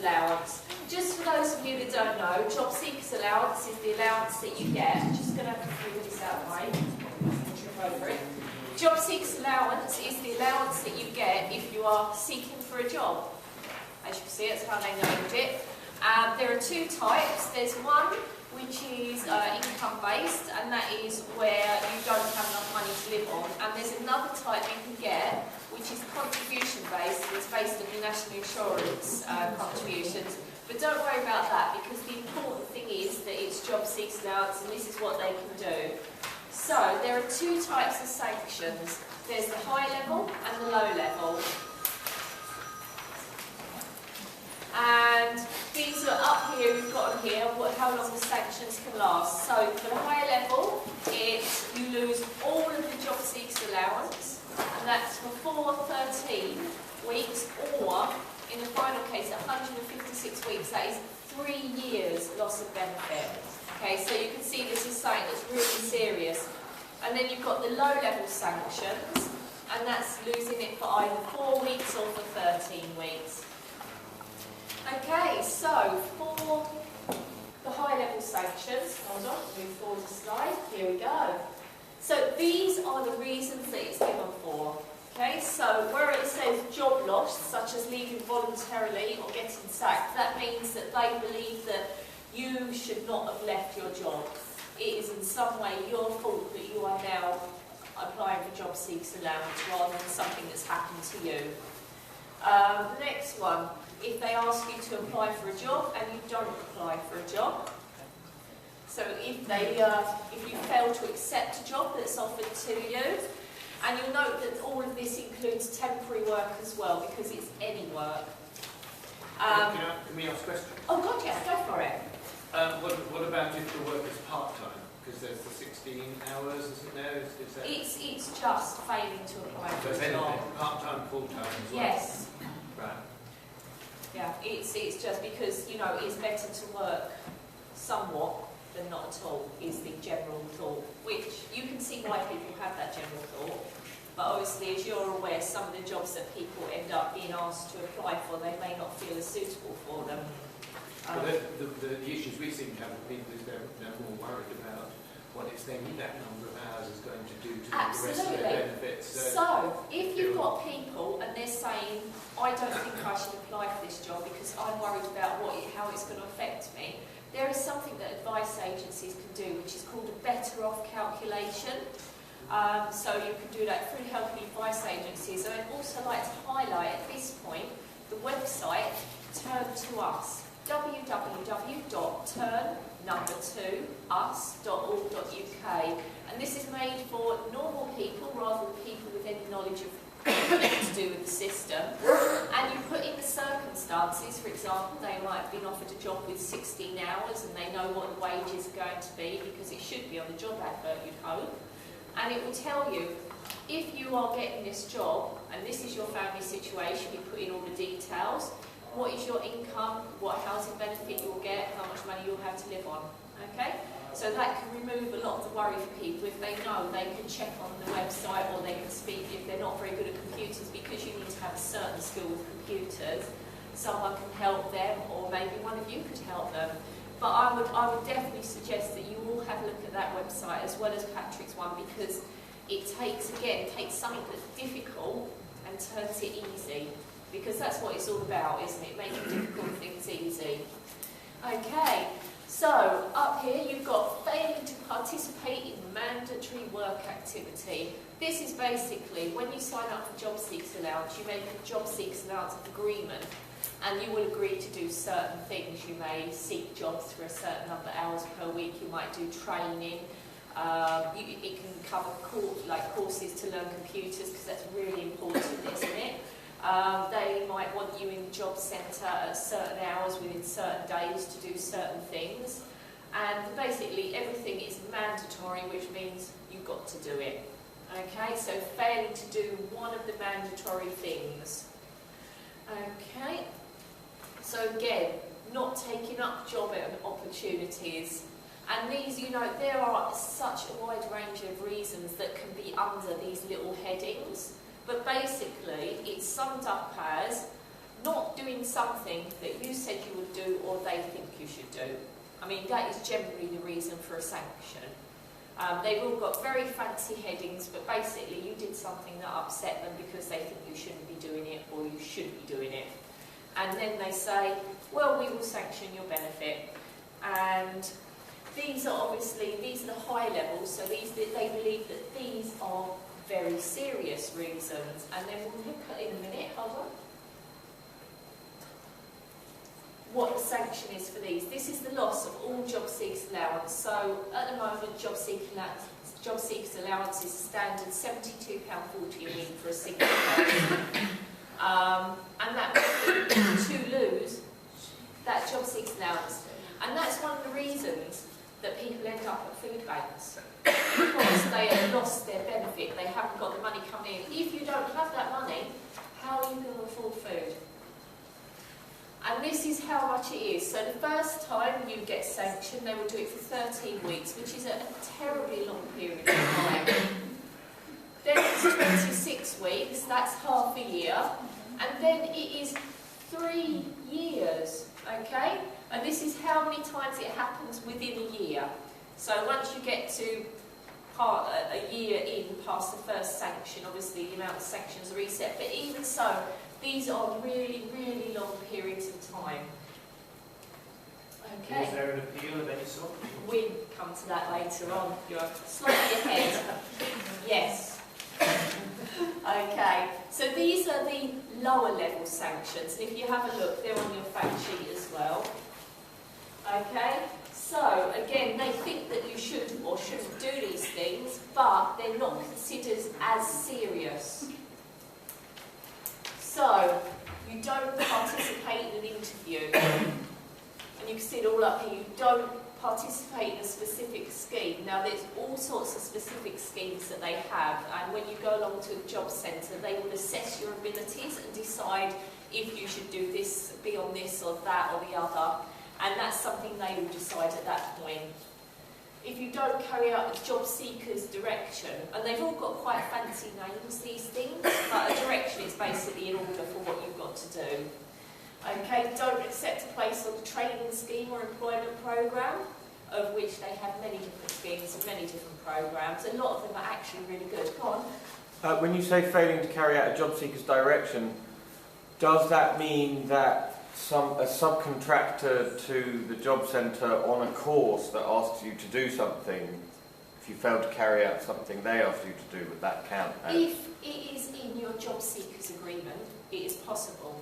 allowance. Just for those of you that don't know, job seekers allowance is the allowance that you get. I'm just going to move this out of the way. Trip over it. Job seekers allowance is the allowance that you get if you are seeking for a job. As you can see, that's how they named it. There are two types. There's one which is income-based, and that is where you don't have enough money to live on. And there's another type you can get, which is contribution-based. It's based on your national insurance contributions. But don't worry about that, because the important thing is that it's job seekers allowance, and this is what they can do. So there are two types of sanctions. There's the high level and the low level. And these are up here, we've got on here, how long the sanctions can last. So for the high level, you lose all of the job seekers allowance, and that's for 13 weeks, or in the final case, 156 weeks, that is 3 years loss of benefit. Okay, so you can see this is something that's really serious. And then you've got the low level sanctions, and that's losing it for either 4 weeks or for 13 weeks. Okay, so for the high level sanctions, hold on, move forward a slide, here we go. So these are the reasons that it's given for. Okay, so where it says job loss, such as leaving voluntarily or getting sacked, that means that they believe that you should not have left your job. It is in some way your fault that you are now applying for job seekers allowance rather than something that's happened to you. The next one. If they ask you to apply for a job and you don't apply for a job. So if you fail to accept a job that's offered to you, and you'll note that all of this includes temporary work as well, because it's any work. Can we ask a question? Oh God, yes, go for it. What about if the work is part-time? Because there's the 16 hours, isn't there? Is that... It's just failing to apply for a job. Part-time, full-time as well? Yes. Right. Yeah, it's just because, you know, it's better to work somewhat than not at all, is the general thought, which you can see why people have that general thought. But obviously, as you're aware, some of the jobs that people end up being asked to apply for, they may not feel as suitable for them. The issues we seem to have with people is they're more worried about what extent that number of hours is going to do to the rest of their benefits. So, if you've got people and they're saying, I don't think I should apply for this job because I'm worried about how it's going to affect me, there is something that advice agencies can do, which is called a better off calculation. So you can do that through helping advice agencies. And I'd also like to highlight at this point the website Turn to Us, www.turn2us.org.uk, and this is made for normal people rather than people with any knowledge of anything to do with the system. And you put in the circumstances. For example, they might have been offered a job with 16 hours and they know what the wages are going to be, because it should be on the job advert, you'd hope. And it will tell you, if you are getting this job and this is your family situation, you put in all the details. What is your income, what housing benefit you'll get, how much money you'll have to live on. Okay? So that can remove a lot of the worry for people if they know they can check on the website, or they can speak if they're not very good at computers, because you need to have a certain skill with computers. Someone can help them, or maybe one of you could help them. But I would definitely suggest that you all have a look at that website as well as Patrick's one, because it takes something that's difficult and turns it easy. Because that's what it's all about, isn't it? Making difficult things easy. Okay, so up here you've got failing to participate in mandatory work activity. This is basically when you sign up for job seekers allowance, you make a job seekers allowance agreement, and you will agree to do certain things. You may seek jobs for a certain number of hours per week. You might do training. It can cover courses to learn computers, because that's really important, isn't it? They might want you in the job centre at certain hours within certain days to do certain things. And basically everything is mandatory, which means you've got to do it. Okay, so failing to do one of the mandatory things. Okay, so again, not taking up job opportunities. And these, you know, there are such a wide range of reasons that can be under these little headings. But basically, it's summed up as not doing something that you said you would do or they think you should do. I mean, that is generally the reason for a sanction. They've all got very fancy headings, but basically you did something that upset them because they think you shouldn't be doing it or you should be doing it. And then they say, well, we will sanction your benefit. And these are obviously, these are the high levels, so they believe that these are very serious reasons. And then we'll look at, in a minute, hold on, what the sanction is for these. This is the loss of all job seekers allowance. So at the moment, job seekers allowance is standard £72.40 a week for a single person. And that means to lose that job seekers allowance. And that's one of the reasons that people end up at food banks. Because they have lost their benefit, they haven't got the money coming in. If you don't have that money, how are you going to afford food? And this is how much it is. So the first time you get sanctioned, they will do it for 13 weeks, which is a terribly long period of time. Then it's 26 weeks, that's half a year. And then it is 3 years, okay? And this is how many times it happens within a year. So once you get to a year in past the first sanction, obviously the amount of sanctions are reset. But even so, these are really, really long periods of time. Okay. Is there an appeal of any sort? We'll come to that later on. You're slightly ahead. Yes. Okay. So these are the lower level sanctions. And if you have a look, they're on your fact sheet as well. Okay. So again, they think that you should or shouldn't do these things, but they're not considered as serious. So, you don't participate in an interview, and you can see it all up here, you don't participate in a specific scheme. Now there's all sorts of specific schemes that they have, and when you go along to a job centre, they will assess your abilities and decide if you should do this, be on this or that or the other, and that's something they will decide at that point. If you don't carry out a job seeker's direction, and they've all got quite fancy names, these things, but a direction is basically an order for what you've got to do. Okay, don't accept a place on the training scheme or employment programme, of which they have many different schemes and many different programmes. A lot of them are actually really good. Go on. When you say failing to carry out a job seeker's direction, does that mean that a subcontractor to the job centre on a course that asks you to do something, if you fail to carry out something they asked you to do, would that count? If it is in your job seeker's agreement, it is possible,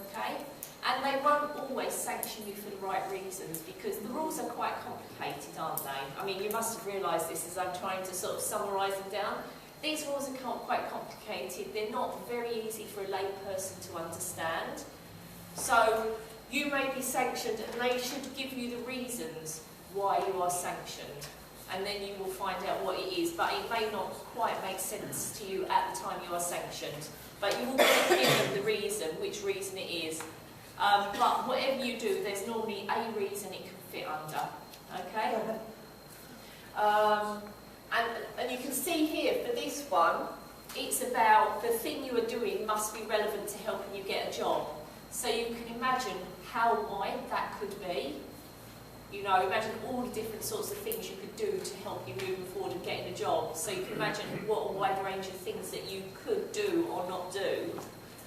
okay? And they won't always sanction you for the right reasons, because the rules are quite complicated, aren't they? I mean, you must have realised this as I'm trying to sort of summarise them down. These rules are quite complicated. They're not very easy for a lay person to understand. So you may be sanctioned, and they should give you the reasons why you are sanctioned, and then you will find out what it is, but it may not quite make sense to you at the time you are sanctioned, but you will give them the reason, which reason it is. But whatever you do, there's normally a reason it can fit under, okay? And you can see here for this one, it's about the thing you are doing must be relevant to helping you get a job. So you can imagine how wide that could be. You know, imagine all the different sorts of things you could do to help you moving forward and getting a job. So you can imagine what a wide range of things that you could do or not do,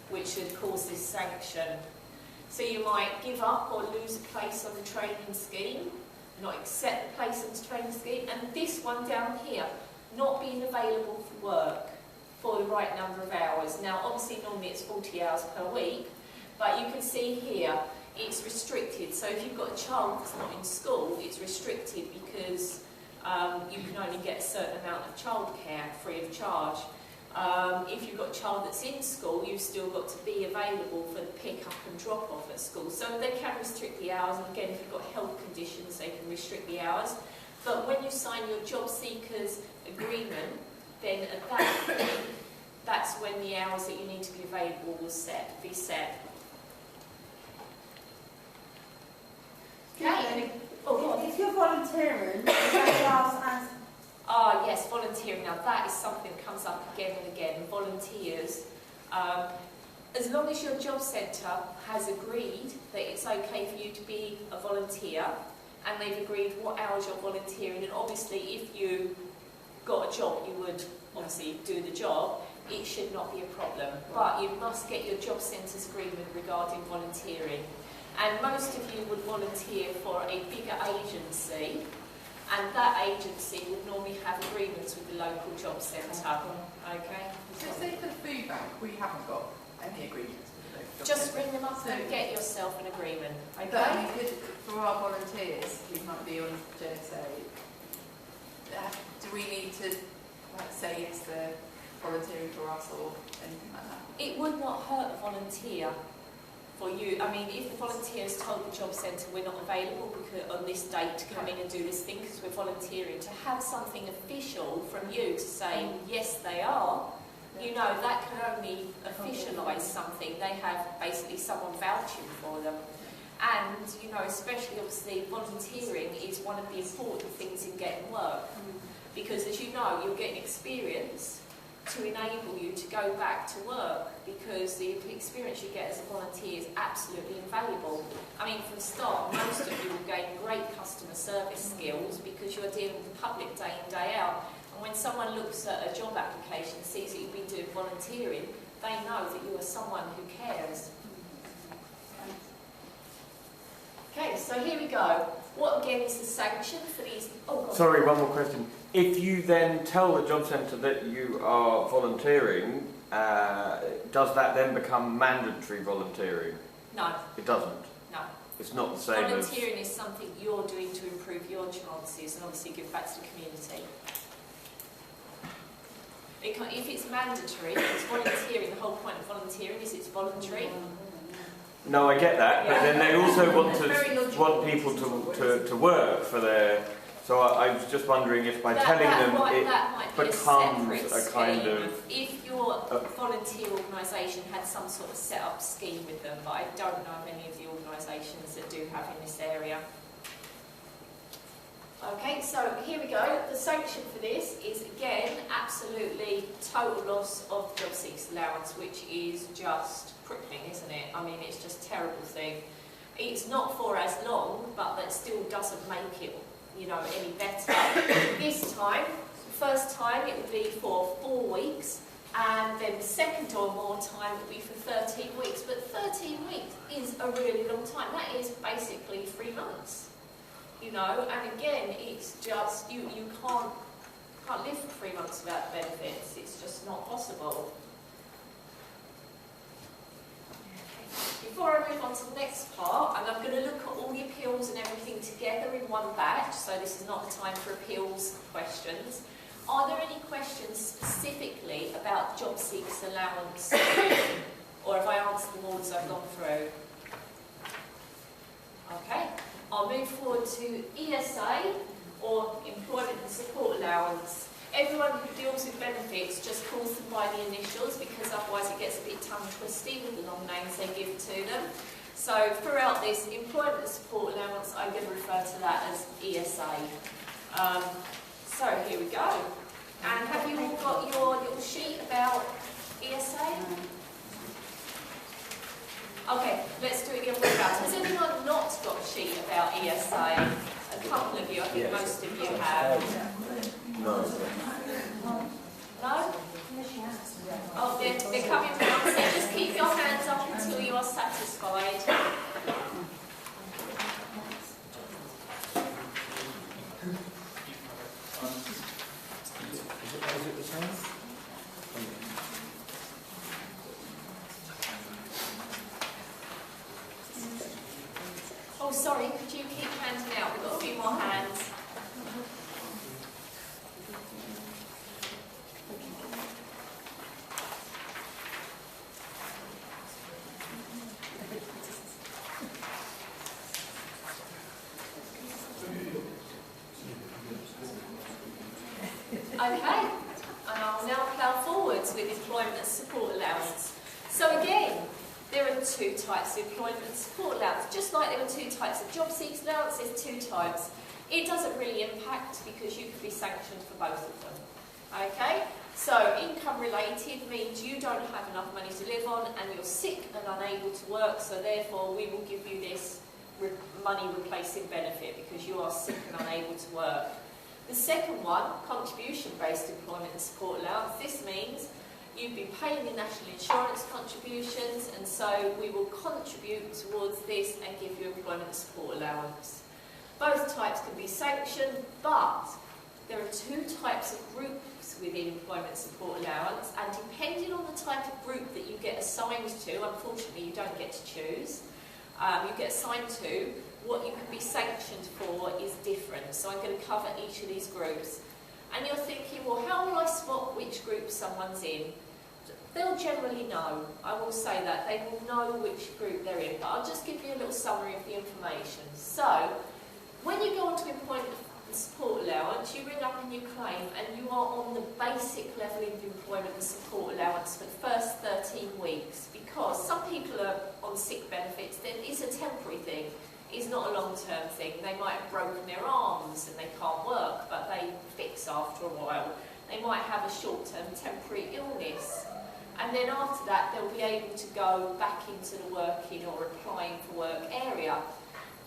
which should cause this sanction. So you might give up or lose a place on the training scheme, not accept the place on the training scheme, and this one down here, not being available for work for the right number of hours. Now, obviously, normally it's 40 hours per week, but you can see here, it's restricted. So if you've got a child that's not in school, it's restricted because you can only get a certain amount of childcare free of charge. If you've got a child that's in school, you've still got to be available for the pick-up and drop-off at school. So they can restrict the hours, and again, if you've got health conditions, they can restrict the hours. But when you sign your job seeker's agreement, then at that point, that's when the hours that you need to be available will be set. Okay. If you're volunteering, that class as... Ah, yes, volunteering. Now that is something that comes up again and again. Volunteers. as long as your job centre has agreed that it's okay for you to be a volunteer, and they've agreed what hours you're volunteering, and obviously if you got a job, you would obviously do the job, it should not be a problem. But you must get your job centre's agreement regarding volunteering. And most of you would volunteer for a bigger agency, and that agency would normally have agreements with the local job centre. Okay? So say for the food bank, we haven't got any agreements with the local job Just centre. ring them up and get yourself an agreement. But Okay? I mean, for our volunteers who might be on JSA, do we need to say yes, they're volunteering for us or anything like that? It would not hurt a volunteer for you. I mean, if the volunteer has told the job centre we're not available because on this date to come in and do this thing because we're volunteering, to have something official from you to say yes they are, you know, that can only officialise something. They have basically someone vouching for them. And, you know, especially obviously volunteering is one of the important things in getting work. Because as you know, you're getting experience to enable you to go back to work, because the experience you get as a volunteer is absolutely invaluable. I mean, from the start, most of you will gain great customer service skills because you're dealing with the public day in, day out. And when someone looks at a job application, sees that you've been doing volunteering, they know that you are someone who cares. Okay, so here we go. What again is the sanction for these? Oh, God. Sorry, one more question. If you then tell the job centre that you are volunteering, does that then become mandatory volunteering? No. It doesn't? No. It's not the same as... Volunteering is something you're doing to improve your chances and obviously give back to the community. If it's mandatory, it's volunteering. The whole point of volunteering is it's voluntary. No, I get that, but then they also Very want people to work for their... So I was just wondering if by telling them it becomes a kind of... If your volunteer organisation had some sort of set-up scheme with them, but I don't know of any of the organisations that do have in this area. Okay, so here we go. The sanction for this is, again, absolutely total loss of job seekers allowance, which is just crippling, isn't it? I mean, it's just a terrible thing. It's not for as long, but that still doesn't make it, you know, any better. This time, the first time, it would be for 4 weeks, and then the second or more time would be for 13 weeks. But 13 weeks is a really long time. That is basically 3 months. You know, and again, it's just, you can't live for 3 months without benefits. It's just not possible. Before I move on to the next part, and I'm going to look at all the appeals and everything together in one batch, so this is not the time for appeals questions. Are there any questions specifically about job seekers allowance, or have I answered them all as I've gone through? Okay. I'll move forward to ESA, or Employment and Support Allowance. Everyone who deals with benefits just calls them by the initials, because otherwise it gets a bit tongue-twisty with the long names they give to them. So throughout this Employment and Support Allowance, I'm going to refer to that as ESA. So here we go. And have you all got your little sheet about ESA? Okay, let's do it the other way around. Has anyone not got a sheet about ESA? A couple of you, I think most of you have. No. No? Oh, they're coming from, so just keep your hands up until you are satisfied. Is it the same? Oh, sorry, could you keep handing out? We've got a few more hands. Okay, and I'll now plough forwards with Employment and Support Allowance. So again, there are 2 types of employment and support allowance. Just like there were 2 types of job seekers allowance, there's 2 types. It doesn't really impact because you could be sanctioned for both of them. Okay? So income related means you don't have enough money to live on and you're sick and unable to work, so therefore we will give you this money replacing benefit because you are sick and unable to work. The second one, contribution based employment and support allowance. This means you've been paying your national insurance contributions, and so we will contribute towards this and give you employment and support allowance. Both types can be sanctioned, but there are two types of groups within employment support allowance, and depending on the type of group that you get assigned to, unfortunately you don't get to choose, you get assigned to, what you can be sanctioned for is different. So I'm going to cover each of these groups. And you're thinking, well, how will I spot which group someone's in? They'll generally know. I will say that. They will know which group they're in. But I'll just give you a little summary of the information. So, when you go onto employment and support allowance, you ring up and you claim, and you are on the basic level of employment and support allowance for the first 13 weeks. Because some people are on sick benefits, then it's a temporary thing. It's not a long-term thing. They might have broken their arms and they can't work, but they fix after a while. They might have a short-term temporary illness. And then after that, they'll be able to go back into the working or applying for work area.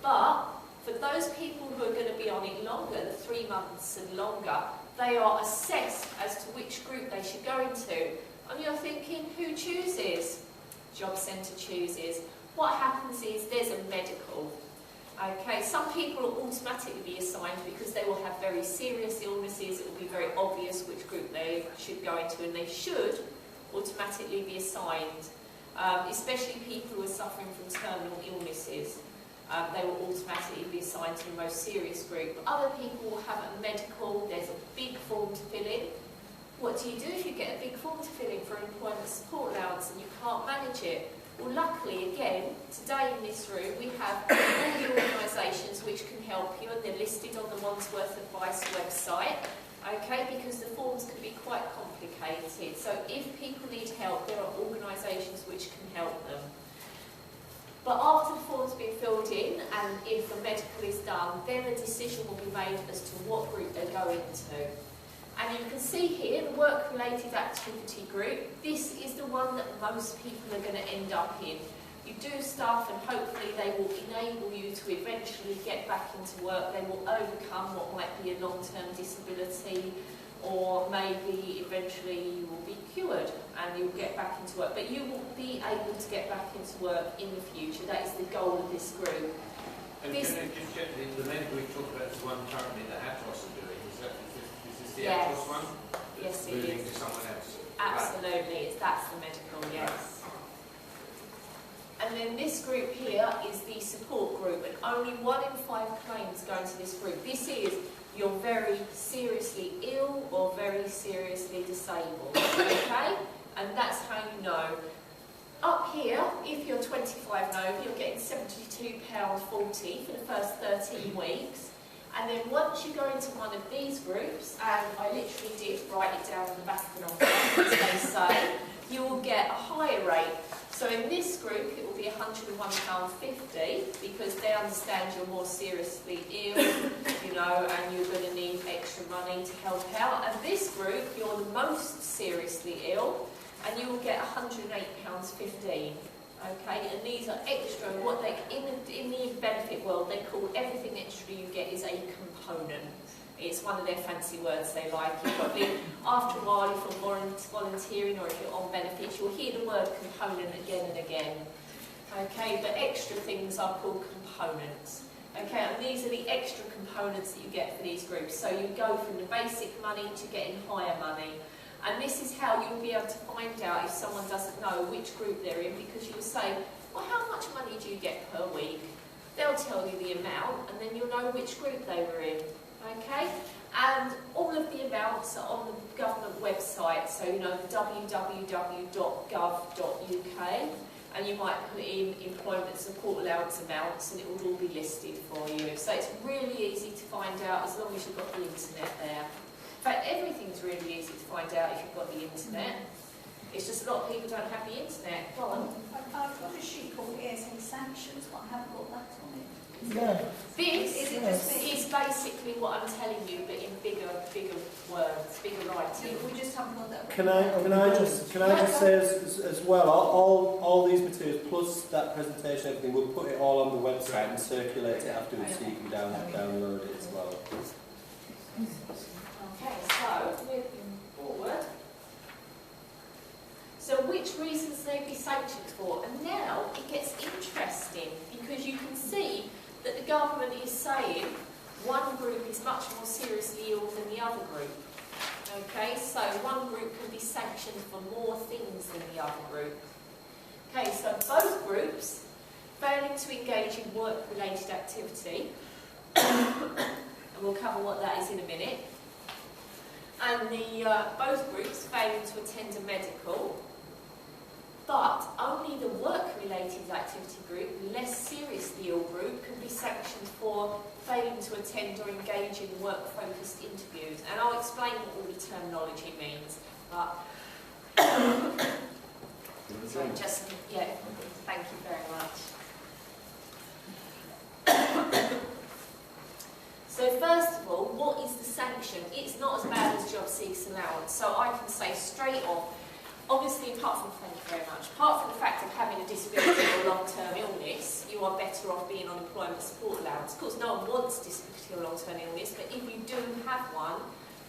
But for those people who are going to be on it longer, the 3 months and longer, they are assessed as to which group they should go into. And you're thinking, who chooses? Job centre chooses. What happens is there's a medical. Okay, some people will automatically be assigned because they will have very serious illnesses. It will be very obvious which group they should go into, and they should automatically be assigned, especially people who are suffering from terminal illnesses. They will automatically be assigned to the most serious group. But other people will have a medical. There's a big form to fill in. What do you do if you get a big form to fill in for employment support allowance and you can't manage it? Well, luckily, again, today in this room, we have all the organisations which can help you, and they're listed on the Wandsworth Advice website, okay, because the forms can be quite complicated. So if people need help, there are organisations which can help them. But after the form's been filled in, and if the medical is done, then a decision will be made as to what group they're going to. And you can see here the work-related activity group. This is the one that most people are going to end up in. You do stuff and hopefully they will enable you to eventually get back into work. They will overcome what might be a long-term disability, or maybe eventually you will be cured and you'll get back into work. But you will be able to get back into work in the future. That is the goal of this group. And can I just check, the medical we talked about is the one currently that Atos are doing, is this the Atos one? Yes, it moving is. to someone else? Absolutely, that's the medical, yes. And then this group here is the support group, and only 1 in 5 claims go into this group. This is you're very seriously ill or very seriously disabled, okay? And that's how you know. Up here, if you're 25 and over, you're getting £72.40 for the first 13 weeks. And then once you go into one of these groups, and I literally did write it down on the back of an envelope, as they say, you will get a higher rate. So in this group, it will be £101.50 because they understand you're more seriously ill, you know, and you're going to need extra money to help out. And this group, you're the most seriously ill, and you will get £108.15. Okay, and these are extra. What they in the benefit world they call everything extra you get is a component. It's one of their fancy words they like. You probably after a while, if you're volunteering or if you're on benefits, you'll hear the word component again and again. Okay, but extra things are called components. Okay, and these are the extra components that you get for these groups. So you go from the basic money to getting higher money. And this is how you'll be able to find out if someone doesn't know which group they're in, because you'll say, well, how much money do you get per week? They'll tell you the amount, and then you'll know which group they were in. Okay? And all of the amounts are on the government website, so you know, www.gov.uk, and you might put in employment support allowance amounts, and it will all be listed for you. So it's really easy to find out as long as you've got the internet there. In fact, everything's really easy to find out if you've got the internet. It's just a lot of people don't have the internet. Go on. I've got a sheet called ESA Sanctions, but I haven't got that on it. Yeah. This Yes. is basically what I'm telling you, but in bigger words, bigger writing. We just haven't got that. Can I just say as well, all these materials plus that presentation, everything, we'll put it all on the website and circulate it afterwards so you can download it as well. Okay, so moving forward. So which reasons they be sanctioned for? And now it gets interesting because you can see that the government is saying one group is much more seriously ill than the other group. Okay, so one group can be sanctioned for more things than the other group. Okay, so both groups failing to engage in work-related activity, and we'll cover what that is in a minute, and both groups failing to attend a medical, but only the work-related activity group, less seriously ill group, can be sanctioned for failing to attend or engage in work-focused interviews. And I'll explain what all the terminology means. But so just, yeah, thank you very much. So first of all, what is the sanction? It's not as bad as job seekers allowance. So I can say straight off, obviously, apart from, thank you very much, apart from the fact of having a disability or long-term illness, you are better off being on employment support allowance. Of course, no one wants disability or long-term illness, but if you do have one,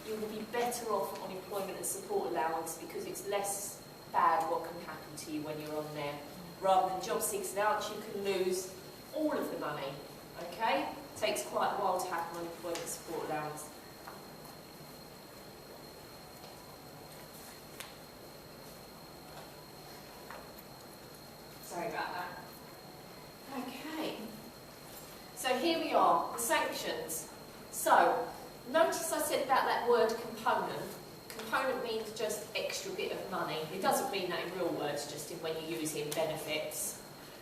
you will be better off on employment and support allowance because it's less bad what can happen to you when you're on there. Rather than job seekers allowance, you can lose all of the money, okay? It takes quite a while to happen on employment support allowance. Sorry about that. Okay. So here we are, the sanctions. So, notice I said about that word component. Component means just extra bit of money. It doesn't mean that in real words, just in when you use it in benefits.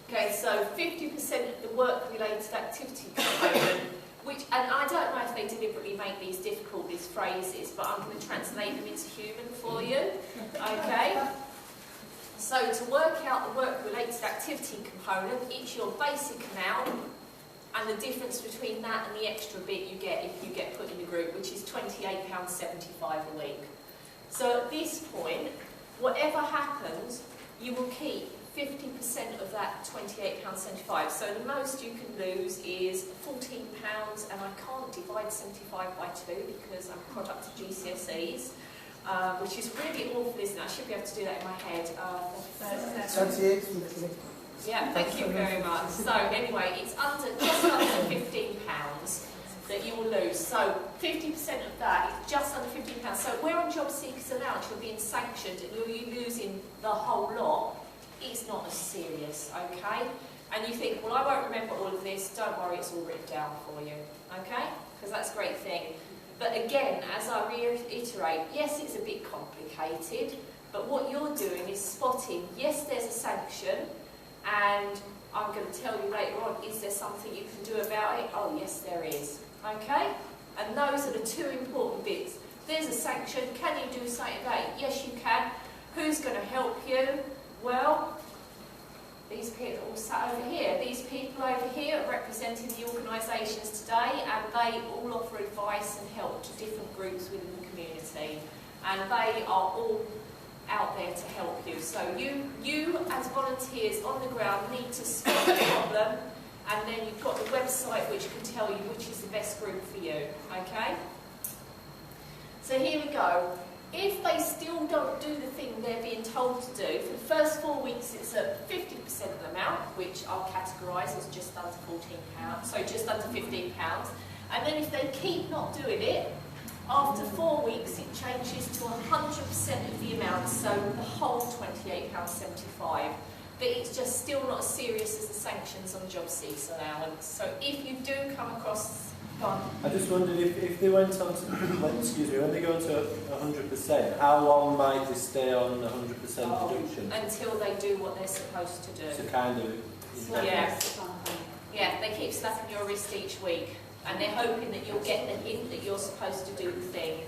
Okay, so 50% of the work-related activity component, which, and I don't know if they deliberately make these difficult, these phrases, but I'm going to translate them into human for you. Okay? So to work out the work-related activity component, it's your basic amount and the difference between that and the extra bit you get if you get put in the group, which is £28.75 a week. So at this point, whatever happens, you will keep 50% of that £28.75. So the most you can lose is £14, and I can't divide 75 by 2 because I'm a product of GCSEs. Which is really awful, isn't it? I should be able to do that in my head. 28. Yeah, thank you very much. So anyway, it's just under £15 that you will lose. So 50% of that is just under £15. So where on job seekers allowance you're being sanctioned and you're losing the whole lot, it's not as serious, okay? And you think, well, I won't remember all of this. Don't worry, it's all written down for you, okay? Because that's a great thing. But again, as I reiterate, yes, it's a bit complicated, but what you're doing is spotting, yes, there's a sanction, and I'm going to tell you later on, is there something you can do about it? Oh, yes, there is. Okay? And those are the two important bits. There's a sanction. Can you do something about it? Yes, you can. Who's going to help you? Well, these people all sat over here. These people over here are representing the organisations today, and they all offer advice and help to different groups within the community. And they are all out there to help you. So you as volunteers on the ground need to spot the problem, and then you've got the website which can tell you which is the best group for you. Okay? So here we go. If they still don't do the thing they're being told to do, for the first 4 weeks it's at 50% of the amount, which I'll categorise as just under £14, so just under £15. And then if they keep not doing it, after 4 weeks it changes to 100% of the amount, so the whole £28.75. But it's just still not as serious as the sanctions on job seekers allowance. So if you do come across... I just wondered if they went on to, excuse me, when they go to 100%, how long might they stay on 100% deduction? Until they do what they're supposed to do. So kind of... Yeah, they keep slapping your wrist each week, and they're hoping that you'll get the hint that you're supposed to do the thing.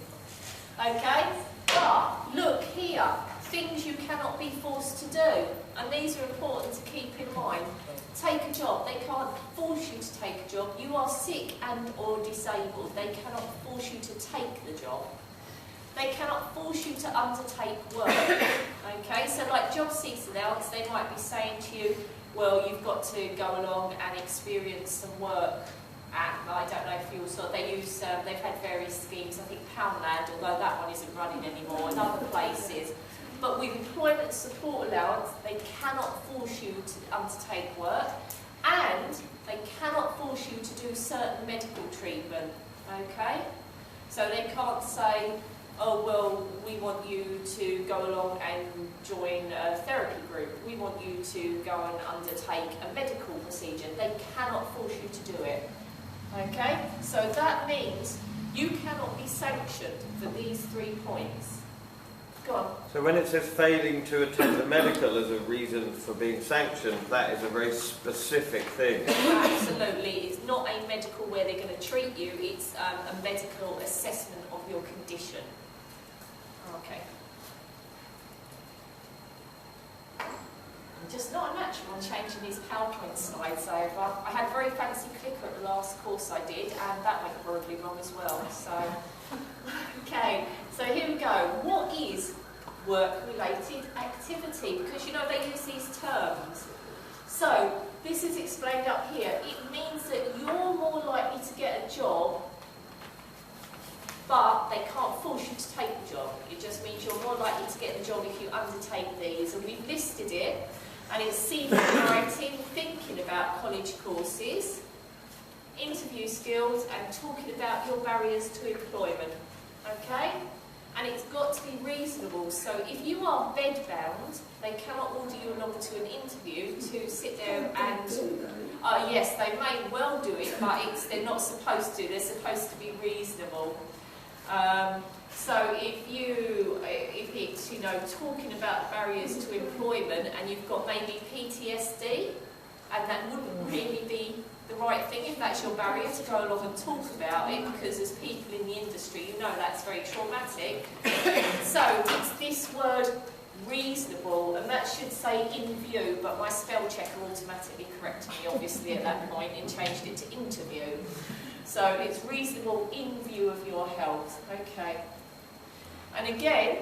Okay? But, look here, things you cannot be forced to do, and these are important to keep in mind. Take a job, they can't force force you to take a job. You are sick and or disabled. They cannot force you to take the job. They cannot force you to undertake work. Okay, so like job seekers allowance, they might be saying to you, well, you've got to go along and experience some work. And I don't know if you also, they've had various schemes, I think Poundland, although that one isn't running anymore, and other places. But with employment support allowance, they cannot force you to undertake work, and they cannot force you to do certain medical treatment, okay? So they can't say, oh, well, we want you to go along and join a therapy group. We want you to go and undertake a medical procedure. They cannot force you to do it. Okay? So that means you cannot be sanctioned for these 3 points. Go on. So when it says failing to attend the medical as a reason for being sanctioned, that is a very specific thing. Absolutely. It's not a medical where they're going to treat you. It's a medical assessment of your condition. Okay. I'm just not a natural on changing these PowerPoint slides over. I had a very fancy clicker at the last course I did, and that went horribly wrong as well. So, okay, so here we go. What is work-related activity? Because, you know, they use these terms. So, this is explained up here. It means that you're more likely to get a job, but they can't force you to take the job. It just means you're more likely to get the job if you undertake these. And we've listed it, and it's CV writing, thinking about college courses, interview skills, and talking about your barriers to employment. Okay? And it's got to be reasonable. So if you are bedbound, they cannot order you along to an interview to sit there and... yes, they may well do it, but they're not supposed to. They're supposed to be reasonable. So if it's, you know, talking about barriers to employment and you've got maybe PTSD, and that wouldn't really be the right thing if that's your barrier to go along and talk about it, because as people in the industry, you know that's very traumatic. So it's this word reasonable, and that should say in view, but my spell checker automatically corrected me obviously at that point and changed it to interview. So it's reasonable in view of your health. Okay. And again,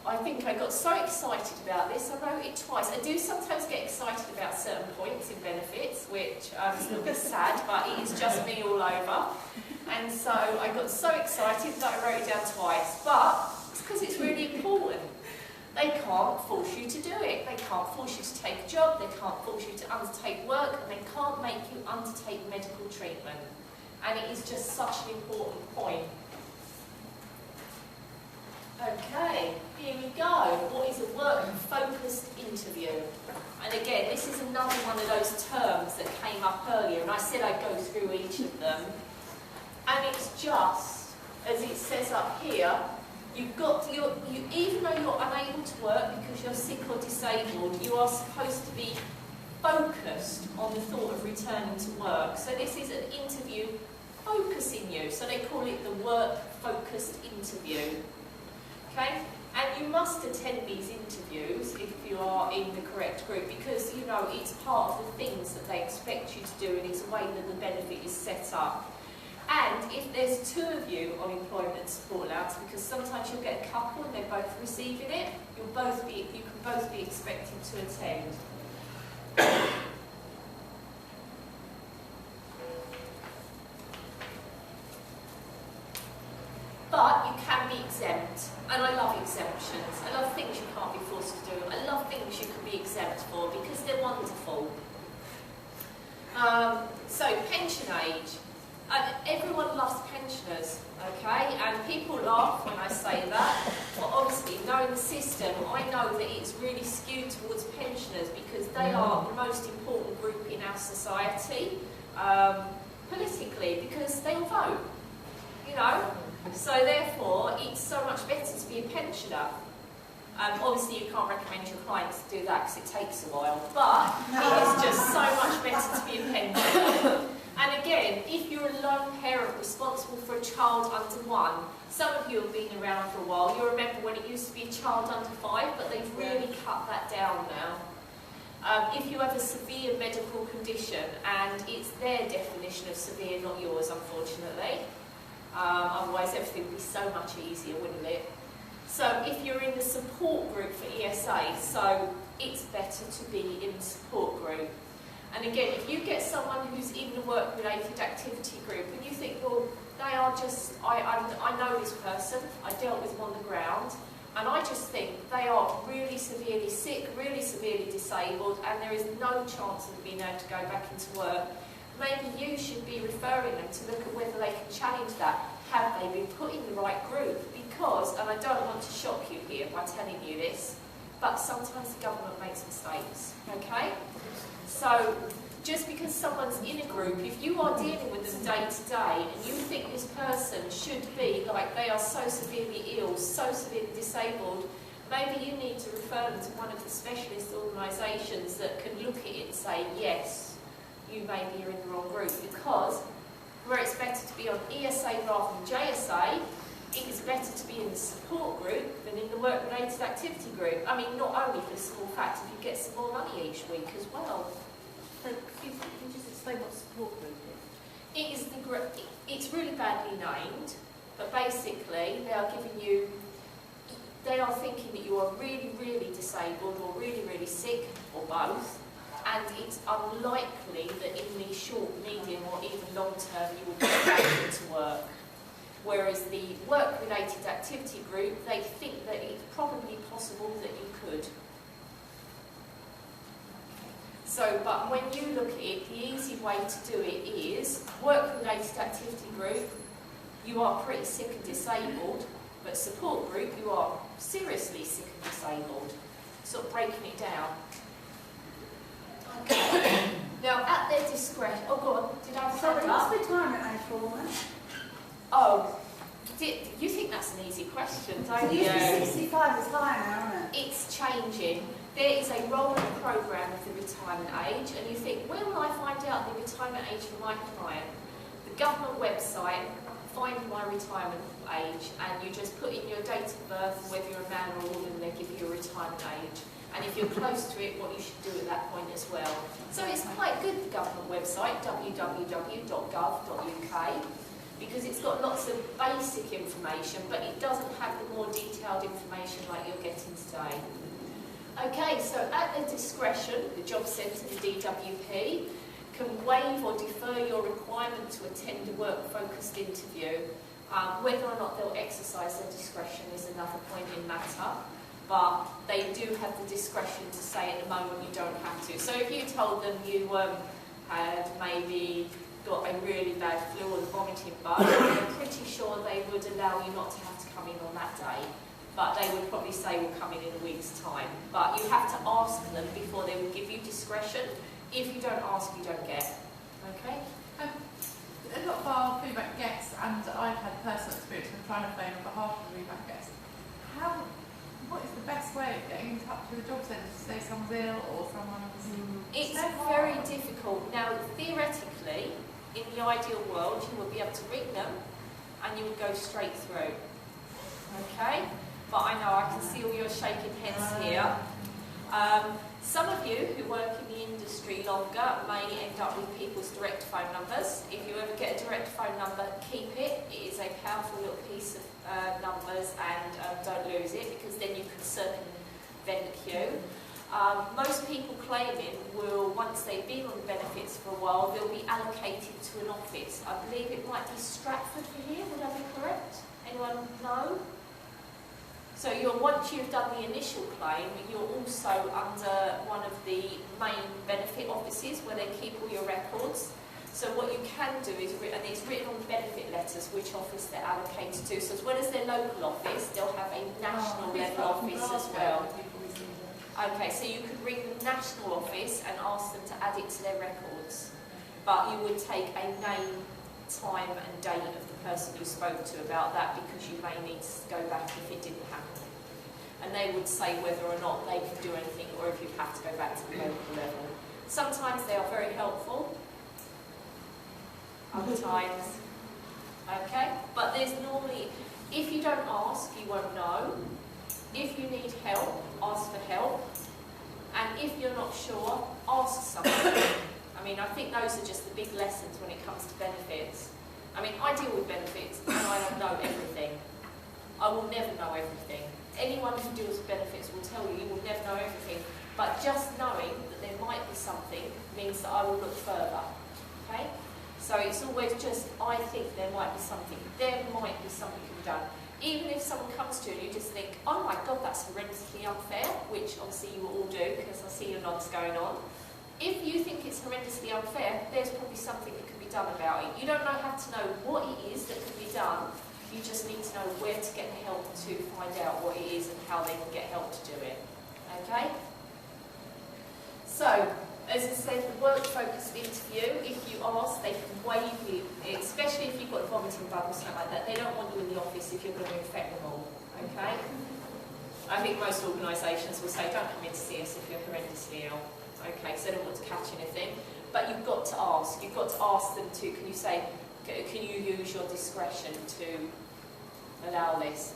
I think I got so excited about this, I wrote it twice. I do sometimes get excited about certain points in benefits, which is a little bit sad, but it is just me all over. And so I got so excited that I wrote it down twice. But it's because it's really important. They can't force you to do it. They can't force you to take a job. They can't force you to undertake work. And they can't make you undertake medical treatment. And it is just such an important point. Okay, here we go. What is a work-focused interview? And again, this is another one of those terms that came up earlier, and I said I'd go through each of them. And it's just, as it says up here, you've got to, even though you're unable to work because you're sick or disabled, you are supposed to be focused on the thought of returning to work. So this is an interview focusing you. So they call it the work-focused interview. Okay? And you must attend these interviews if you are in the correct group, because, you know, it's part of the things that they expect you to do, and it's a way that the benefit is set up. And if there's 2 of you on employment support allowance, because sometimes you'll get a couple and they're both receiving it, you can both be expected to attend. But you can be exempt, and I love exemptions. I love things you can't be forced to do. I love things you can be exempt for because they're wonderful. So pension age. Everyone loves pensioners, okay? And people laugh when I say that. But obviously, knowing the system, I know that it's really skewed towards pensioners because they are the most important group in our society, politically, because they all vote, you know? So therefore, it's so much better to be a pensioner. Obviously, you can't recommend your clients to do that because it takes a while, but it is just so much better to be a pensioner. And again, if you're a lone parent responsible for a child under 1, some of you have been around for a while. You remember when it used to be a child under 5, but they've really cut that down now. If you have a severe medical condition, and it's their definition of severe, not yours, unfortunately. Otherwise everything would be so much easier, wouldn't it? So if you're in the support group for ESA, so it's better to be in the support group. And again, if you get someone who's in the work-related activity group and you think, well, they are just, I know this person, I dealt with them on the ground, and I just think they are really severely sick, really severely disabled, and there is no chance of them being able to go back into work, maybe you should be referring them to look at whether they can challenge that. Have they been put in the right group? Because, and I don't want to shock you here by telling you this, but sometimes the government makes mistakes, okay? So, just because someone's in a group, if you are dealing with them day to day and you think this person should be, like they are so severely ill, so severely disabled, maybe you need to refer them to one of the specialist organisations that can look at it and say, yes, you maybe are in the wrong group, because where it's better to be on ESA rather than JSA, it is better to be in the support group than in the work-related activity group. I mean, not only for the small fact if you get some more money each week as well. So, can you just explain what support group is? It is the group. It's really badly named, but basically they are giving you. They are thinking that you are really, really disabled, or really, really sick, or both, and it's unlikely that in the short, medium, or even long term you will get back into work. Whereas the work-related activity group, they think that it's probably possible that you could. So, but when you look at it, the easy way to do it is work-related activity group, you are pretty sick and disabled, but support group, you are seriously sick and disabled. Sort of breaking it down. Okay. Now, at their discretion, oh, go on, did I So, say what's that? retirement age for women? Oh, you think that's an easy question, don't you? It used to be 65 is higher now, isn't it? It's changing. There is a rolling programme of the retirement age, and you think, where will I find out the retirement age for my client? The government website, find my retirement age, and you just put in your date of birth, whether you're a man or a woman, they give you a retirement age. And if you're close to it, what you should do at that point as well. So it's quite good, the government website, www.gov.uk, because it's got lots of basic information, but it doesn't have the more detailed information like you're getting today. Okay, so at their discretion, the Job Centre, the DWP, can waive or defer your requirement to attend a work-focused interview. Whether or not they'll exercise their discretion is another point in matter, but they do have the discretion to say at the moment you don't have to. So if you told them you had maybe got a really bad flu or the vomiting bug, I'm pretty sure they would allow you not to have to come in on that day. But they would probably say we'll come in a week's time. But you have to ask them before they would give you discretion. If you don't ask, you don't get. Okay? A lot of our foodbank guests, and I've had personal experience with trying to phone on behalf of the foodbank guests. What is the best way of getting in touch with the job centre to say someone's ill or someone's... It's very difficult. Now, theoretically, in the ideal world, you would be able to ring them and you would go straight through. Okay? But I know I can see all your shaking heads here. Some of you who work in the industry longer may end up with people's direct phone numbers. If you ever get a direct phone number, keep it. It is a powerful little piece of numbers, and don't lose it, because then you can circumvent the queue. Most people claiming will, once they've been on the benefits for a while, they'll be allocated to an office. I believe it might be Stratford for here, would I be correct? Anyone know? So once you've done the initial claim, you're also under one of the main benefit offices where they keep all your records. So what you can do is, and it's written on the benefit letters which office they're allocated to. So as well as their local office, they'll have a national level office as well. Okay, so you could ring the national office and ask them to add it to their records. But you would take a name, time and date of the person you spoke to about that, because you may need to go back if it didn't happen. And they would say whether or not they can do anything, or if you have to go back to the local level. Sometimes they are very helpful, other times, okay? But there's normally, if you don't ask, you won't know. If you need help, ask for help. And if you're not sure, ask someone. I mean, I think those are just the big lessons when it comes to benefits. I mean, I deal with benefits and I don't know everything. I will never know everything. Anyone who deals with benefits will tell you will never know everything. But just knowing that there might be something means that I will look further. Okay? So it's always just, I think there might be something. There might be something to be done. Even if someone comes to you and you just think, oh my God, that's horrendously unfair, which obviously you all do because I see your nods going on. If you think it's horrendously unfair, there's probably something that can be done about it. You don't have to know what it is that can be done. You just need to know where to get the help to find out what it is and how they can get help to do it. Okay? So, as I said, the work-focused interview, if you ask, they can waive you, especially if you've got a vomiting bug or something like that. They don't want you in the office if you're going to infect them all. Okay? I think most organisations will say, don't come in to see us if you're horrendously ill. Okay, so they don't want to catch anything. But you've got to ask. You've got to ask them to, can you say, can you use your discretion to allow this?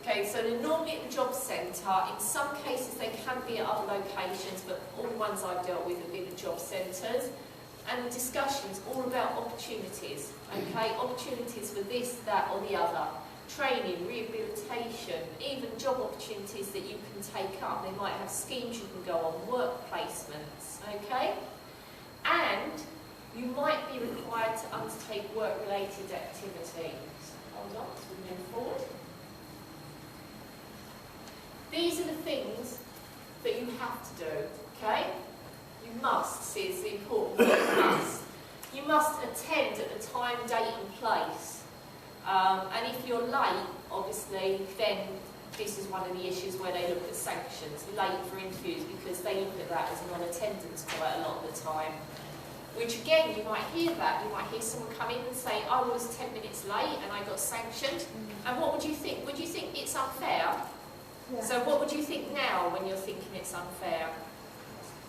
Okay, so they're normally at the job centre. In some cases they can be at other locations, but all the ones I've dealt with have been at job centres. And the discussion's all about opportunities. Okay, opportunities for this, that or the other. Training, rehabilitation, even job opportunities that you can take up. They might have schemes you can go on, work placements, okay? And you might be required to undertake work-related activities. Hold on, as we move forward. These are the things that you have to do, okay? You must, see, it's the important word, you must. You must attend at the time, date and place. And if you're late, obviously, then this is one of the issues where they look at sanctions, late for interviews, because they look at that as non-attendance quite a lot of the time. Which again, you might hear that. You might hear someone come in and say, I was 10 minutes late and I got sanctioned. And what would you think? Would you think it's unfair? Yeah. So what would you think now when you're thinking it's unfair?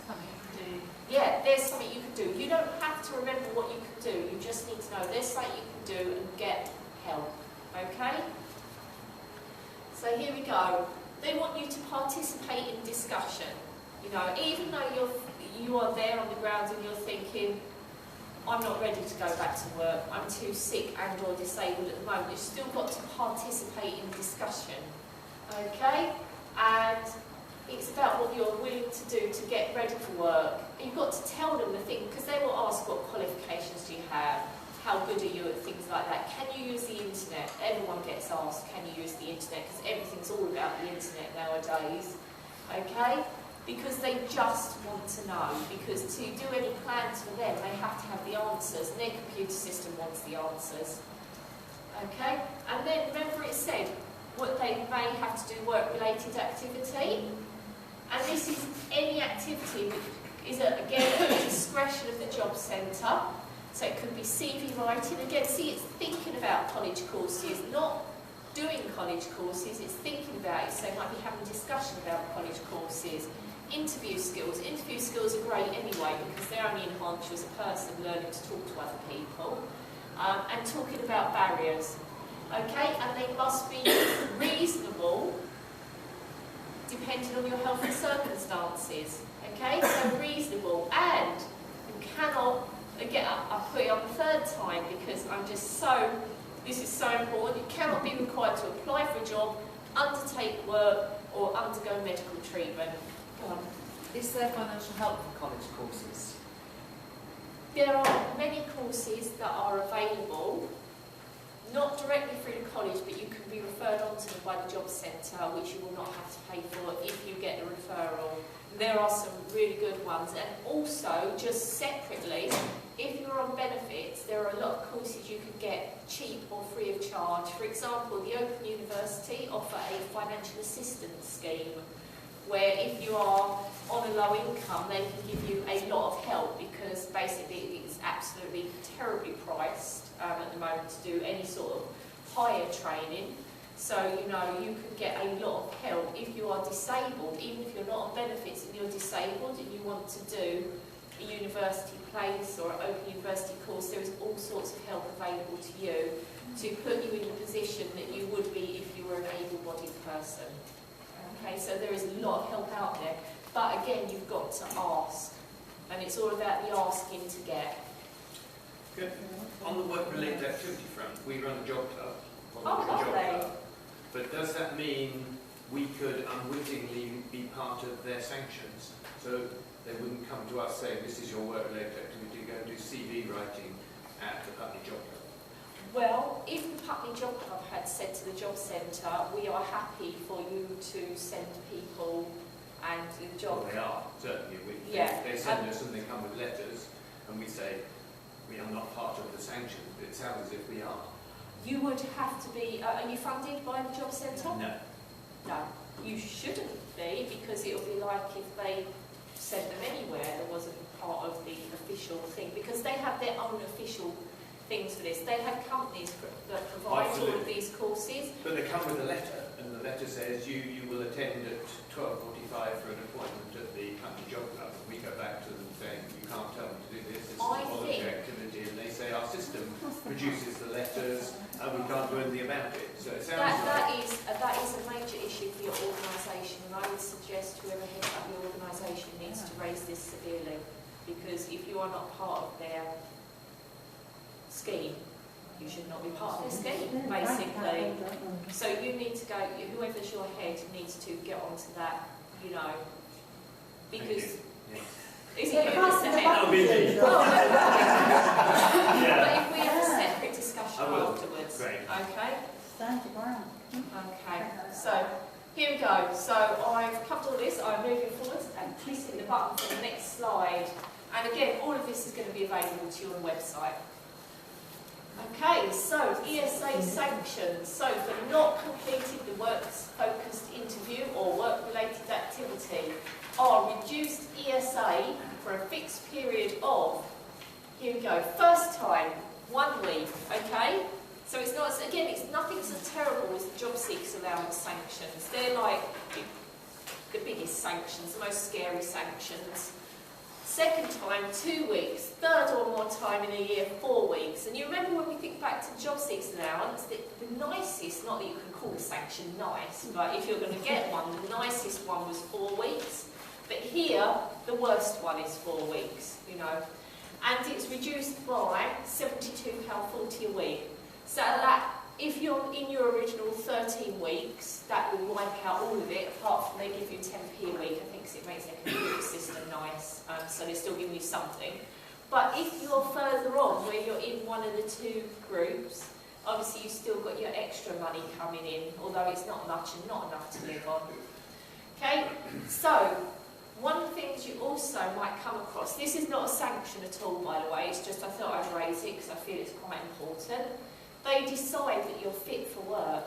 Something you can do. Yeah, there's something you can do. You don't have to remember what you can do. You just need to know there's something you can do and get help. Okay? So here we go. They want you to participate in discussion. You know, even though you are there on the ground and you're thinking, I'm not ready to go back to work, I'm too sick and or disabled at the moment, you've still got to participate in discussion. Okay? And it's about what you're willing to do to get ready for work. You've got to tell them the thing, because they will ask what qualifications do you have, how good are you at things like that, can you use the internet? Everyone gets asked, can you use the internet? Because everything's all about the internet nowadays. Okay? Because they just want to know, because to do any plans for them, they have to have the answers, and their computer system wants the answers. Okay? And then remember it said, what they may have to do work-related activity, and this is any activity which is, again, at the discretion of the job centre. So it could be CV writing, again, see, it's thinking about college courses, not doing college courses, it's thinking about it, so it might be having a discussion about college courses. Interview skills are great anyway, because they only enhance you as a person learning to talk to other people. And talking about barriers. Okay, and they must be reasonable depending on your health and circumstances. Okay, so reasonable, and you cannot, again, I'll put it on the third time because this is so important, you cannot be required to apply for a job, undertake work, or undergo medical treatment. Go on. Is there financial help for college courses? There are many courses that are available, not directly through the college, but you can be referred on to them by the job centre, which you will not have to pay for if you get the referral. There are some really good ones, and also, just separately, if you're on benefits, there are a lot of courses you can get cheap or free of charge. For example, the Open University offer a financial assistance scheme, where if you are on a low income, they can give you a lot of help, because basically it's absolutely terribly priced at the moment to do any sort of higher training. So, you know, you could get a lot of help if you are disabled, even if you're not on benefits and you're disabled and you want to do a university place or an open university course, there is all sorts of help available to you to put you in the position that you would be if you were an able-bodied person. Okay, so there is a lot of help out there. But again, you've got to ask, and it's all about the asking to get. Good. On the work-related activity front, we run a job club. Oh, lovely. But does that mean we could unwittingly be part of their sanctions? So they wouldn't come to us saying, this is your work-related activity, go and do CV writing at the Putney Job Club. Well, if the Putney Job Club had said to the job centre, we are happy for you to send people and the job... Well, they are, certainly. They send us and they come with letters and we say, we are not part of the sanctions, but it sounds as if we are. You would have to be... are you funded by the job centre? No. No, you shouldn't be, because it would be like if they sent them anywhere that wasn't part of the official thing, because they have their own official things for this. They have companies that provide all of these courses. But they come with a letter, and the letter says you will attend at 12:45 for an appointment at the Putney Job Club. And we go back to them saying, you can't tell them to do this, this is a voluntary activity, and they say our system produces the letters and we can't do anything about it. So it sounds that is a major issue for your organisation, and I would suggest whoever heads up your organisation needs to raise this severely, because if you are not part of their scheme, you should not be part of their scheme, basically. So you need to go, whoever's your head needs to get onto that, you know, because... Is it you that's the head? That'll be me. But if we have a separate discussion afterwards. Great. Okay? Stand your ground. Okay, so here we go. So I've covered all this, I'm moving forward and pressing the button for the next slide. And again, all of this is going to be available to you on the website. Okay, so ESA sanctions. So for not completing the works-focused interview or work-related activity, are reduced ESA for a fixed period of, here we go, first time, 1 week, okay? So it's not, again, it's nothing so terrible as the job seekers allowance sanctions. They're like the biggest sanctions, the most scary sanctions. Second time, 2 weeks. Third or more time in a year, 4 weeks. And you remember when we think back to job seekers allowance, the nicest, not that you can call a sanction nice, but if you're going to get one, the nicest one was 4 weeks. But here, the worst one is 4 weeks, you know. And it's reduced by £72.40 a week. So that, if you're in your original 13 weeks, that will wipe out all of it, apart from they give you 10p a week, I think, because it makes their computer system nice, so they're still giving you something. But if you're further on, where you're in one of the two groups, obviously you've still got your extra money coming in, although it's not much and not enough to live on. Okay, so one of the things you also might come across, this is not a sanction at all, by the way, it's just I thought I'd raise it because I feel it's quite important. They decide that you're fit for work,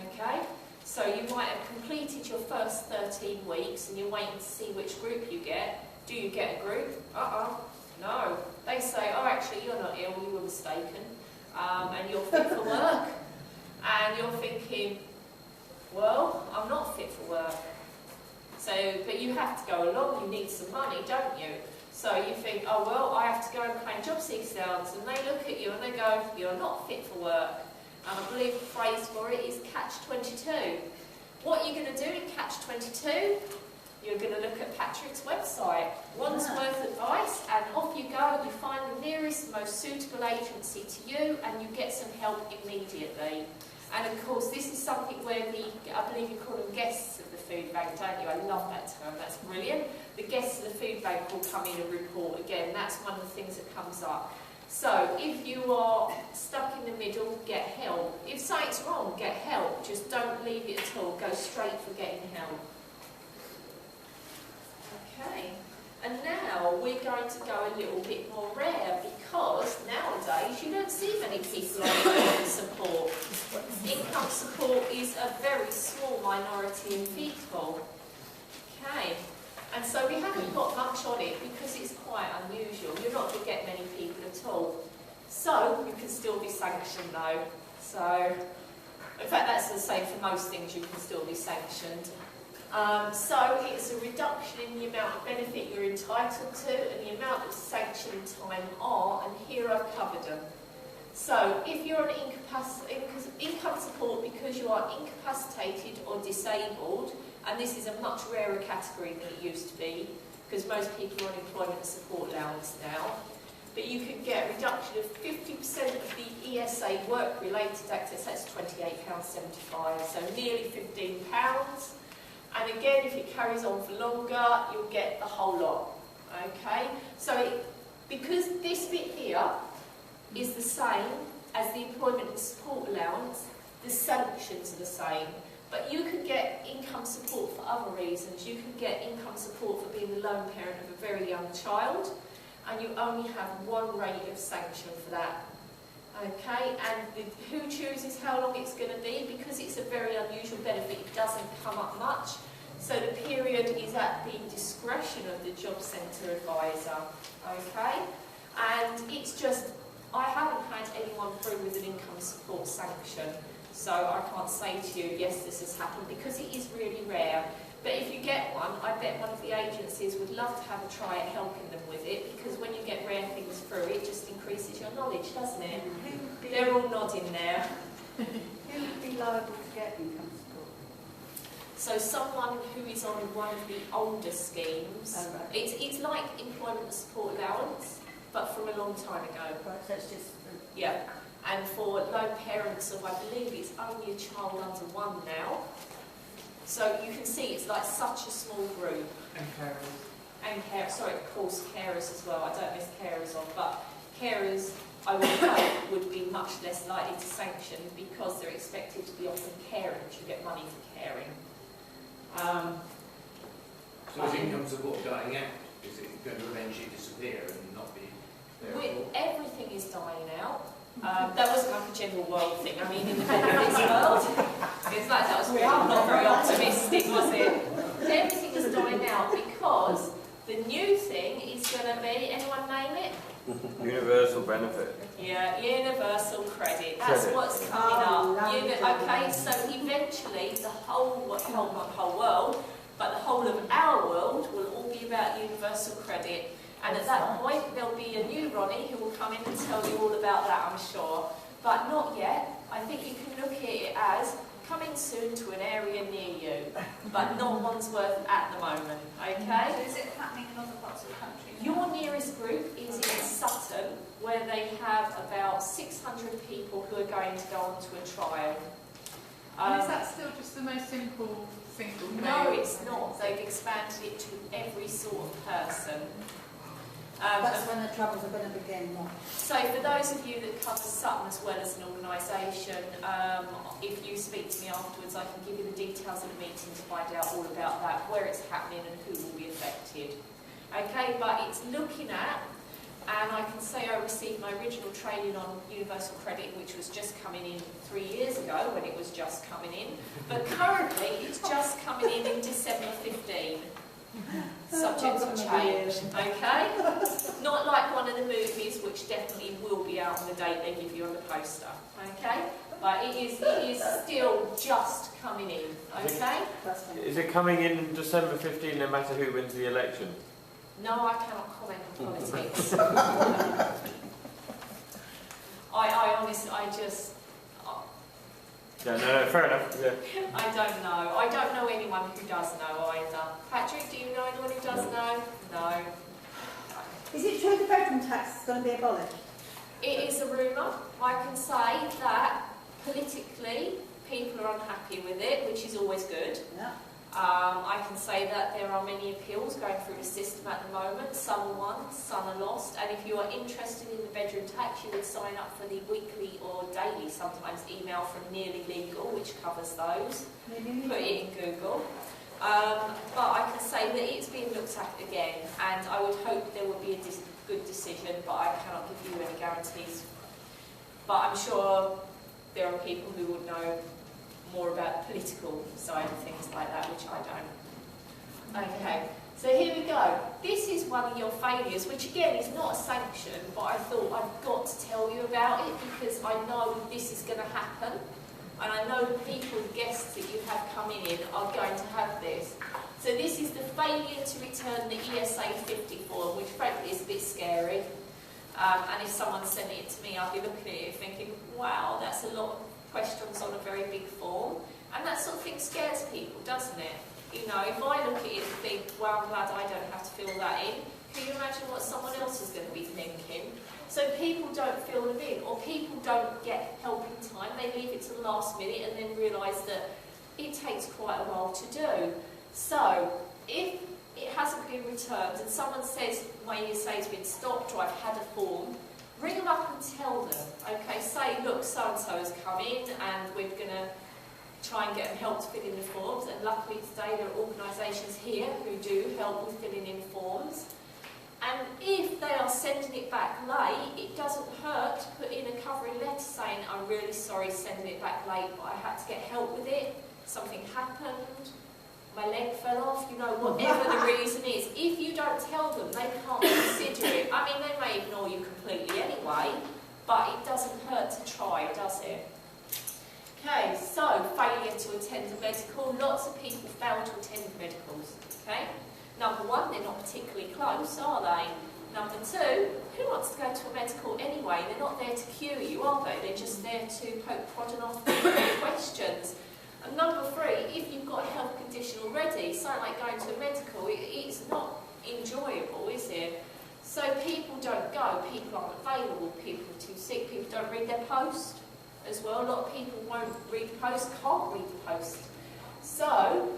okay? So you might have completed your first 13 weeks and you're waiting to see which group you get. Do you get a group? No. They say, oh, actually, you're not ill, you were mistaken, and you're fit for work. And you're thinking, well, I'm not fit for work. So, but you have to go along, you need some money, don't you? So you think, oh well, I have to go and claim job seekers allowance, and they look at you and they go, you're not fit for work. And I believe the phrase for it is catch-22. What are you going to do in catch-22? You're going to look at Patrick's website, Wandsworth Advice, and off you go, you find the nearest, most suitable agency to you, and you get some help immediately. And of course, this is something where I believe you call them guests of the food bank, don't you? I love that term, that's brilliant. The guests of the food bank will come in and report again. That's one of the things that comes up. So, if you are stuck in the middle, get help. If something's wrong, get help. Just don't leave it at all. Go straight for getting help. Okay. And now we're going to go a little bit more rare, because nowadays you don't see many people on income support. Income support is a very small minority of people. Okay, and so we haven't got much on it because it's quite unusual. You're not going to get many people at all. So you can still be sanctioned though. So, in fact, that's the same for most things, you can still be sanctioned. So it's a reduction in the amount of benefit you're entitled to and the amount of sanction time are, and here I've covered them. So if you're on income support because you are incapacitated or disabled and this is a much rarer category than it used to be, because most people are on employment and support allowance now. But you can get a reduction of 50% of the ESA work-related access, that's £28.75, so nearly £15. And again, if it carries on for longer, you'll get the whole lot. Okay, so because this bit here is the same as the employment and support allowance, the sanctions are the same. But you can get income support for other reasons. You can get income support for being the lone parent of a very young child, and you only have one rate of sanction for that. Okay, and who chooses how long it's going to be? Because it's a very unusual benefit, it doesn't come up much. So the period is at the discretion of the job centre advisor. Okay, and it's just, I haven't had anyone through with an income support sanction. So I can't say to you, yes, this has happened, because it is really rare. But if you get one, I bet one of the agencies would love to have a try at helping them with it, because when you get rare things through, it just increases your knowledge, doesn't it? They're all nodding there. Who would be liable to get income support? So someone who is on one of the older schemes, Oh, right. it's like employment and support allowance, but from a long time ago. Right, so it's just... Yeah. And for lone parents of, I believe it's only a child under 1 now. So you can see it's like such a small group. And carers. And sorry, of course, carers as well. I don't miss carers on, but carers, I would hope, would be much less likely to sanction, because they're expected to be often caring. You get money for caring. So is income support dying out? Is it going to eventually disappear and not be there at all? Everything is dying out. That wasn't like a general world thing. I mean, in the this world, it's like that was really not very optimistic, was it? Everything is dying out because the new thing is going to be, anyone name it? Universal benefit. Yeah, universal credit. That's what's coming up. Okay, so eventually the not whole world, but the whole of our world will all be about universal credit. And at that point, there'll be a new Ronnie who will come in and tell you all about that, I'm sure. But not yet. I think you can look at it as coming soon to an area near you, but not Wandsworth at the moment, okay? So is it happening in other parts of the country? Your nearest group is in Sutton, where they have about 600 people who are going to go on to a trial. And is that still just the most simple single No, male? it's not. They've expanded it to every sort of person. That's when the troubles are going to begin, not... So for those of you that cover Sutton as well as an organisation, if you speak to me afterwards, I can give you the details of the meeting to find out all about that, where it's happening and who will be affected. Okay, but it's looking at, and I can say I received my original training on universal credit, which was just coming in 3 years ago when it was just coming in, but currently it's just coming in December 15. Subject to change, okay? Not like one of the movies, which definitely will be out on the date they give you on the poster, okay? But it is still just coming in, okay? Is it coming in December 15 no matter who wins the election? No, I cannot comment on politics. I honestly, Yeah, no, fair enough. Yeah. I don't know. I don't know anyone who does know either. Patrick, do you know anyone who does know? No. Is it true the bedroom tax is going to be abolished? It is a rumour. I can say that politically people are unhappy with it, which is always good. Yeah. I can say that there are many appeals going through the system at the moment. Some are won, some are lost. And if you are interested in the bedroom tax, you would sign up for the weekly or daily, sometimes, email from Nearly Legal, which covers those. Put it in Google. But I can say that it's being looked at again, and I would hope there will be a good decision, but I cannot give you any guarantees. But I'm sure there are people who would know more about the political side of things like that, which I don't. Okay, so here we go. This is one of your failures, which again is not a sanction, but I thought I've got to tell you about it because I know this is going to happen, and I know the people, the guests that you have coming in are going to have this. So this is the failure to return the ESA 50 form, which frankly is a bit scary. And if someone sent it to me, I'd be looking at it thinking, wow, that's a lot of questions on a very big form. And that sort of thing scares people, doesn't it? You know, if I look at it and think, well, I'm glad I don't have to fill that in, can you imagine what someone else is going to be thinking? So people don't fill them in, or people don't get help in time. They leave it to the last minute and then realise that it takes quite a while to do. So, if it hasn't been returned and someone says, my ESA has been stopped or I've had a form, ring them up and tell them, okay, say, look, so-and-so has come in and we're going to try and get them help to fill in the forms, and luckily today there are organisations here who do help with filling in forms. And if they are sending it back late, it doesn't hurt to put in a covering letter saying, I'm really sorry sending it back late, but I had to get help with it, something happened, my leg fell off, you know, whatever the reason is. If you don't tell them, they can't consider it. I mean, they may ignore you completely anyway, but it doesn't hurt to try, does it? Okay, so failure to attend a medical. Lots of people fail to attend medicals, okay? Number one, they're not particularly close, are they? Number two, who wants to go to a medical anyway? They're not there to cure you, are they? They're just there to poke prod and ask questions. And number three, if you've got a health condition already, something like going to a medical, it's not enjoyable, is it? So people don't go, people aren't available, people are too sick, people don't read their post as well. A lot of people won't read the post, can't read the post. So,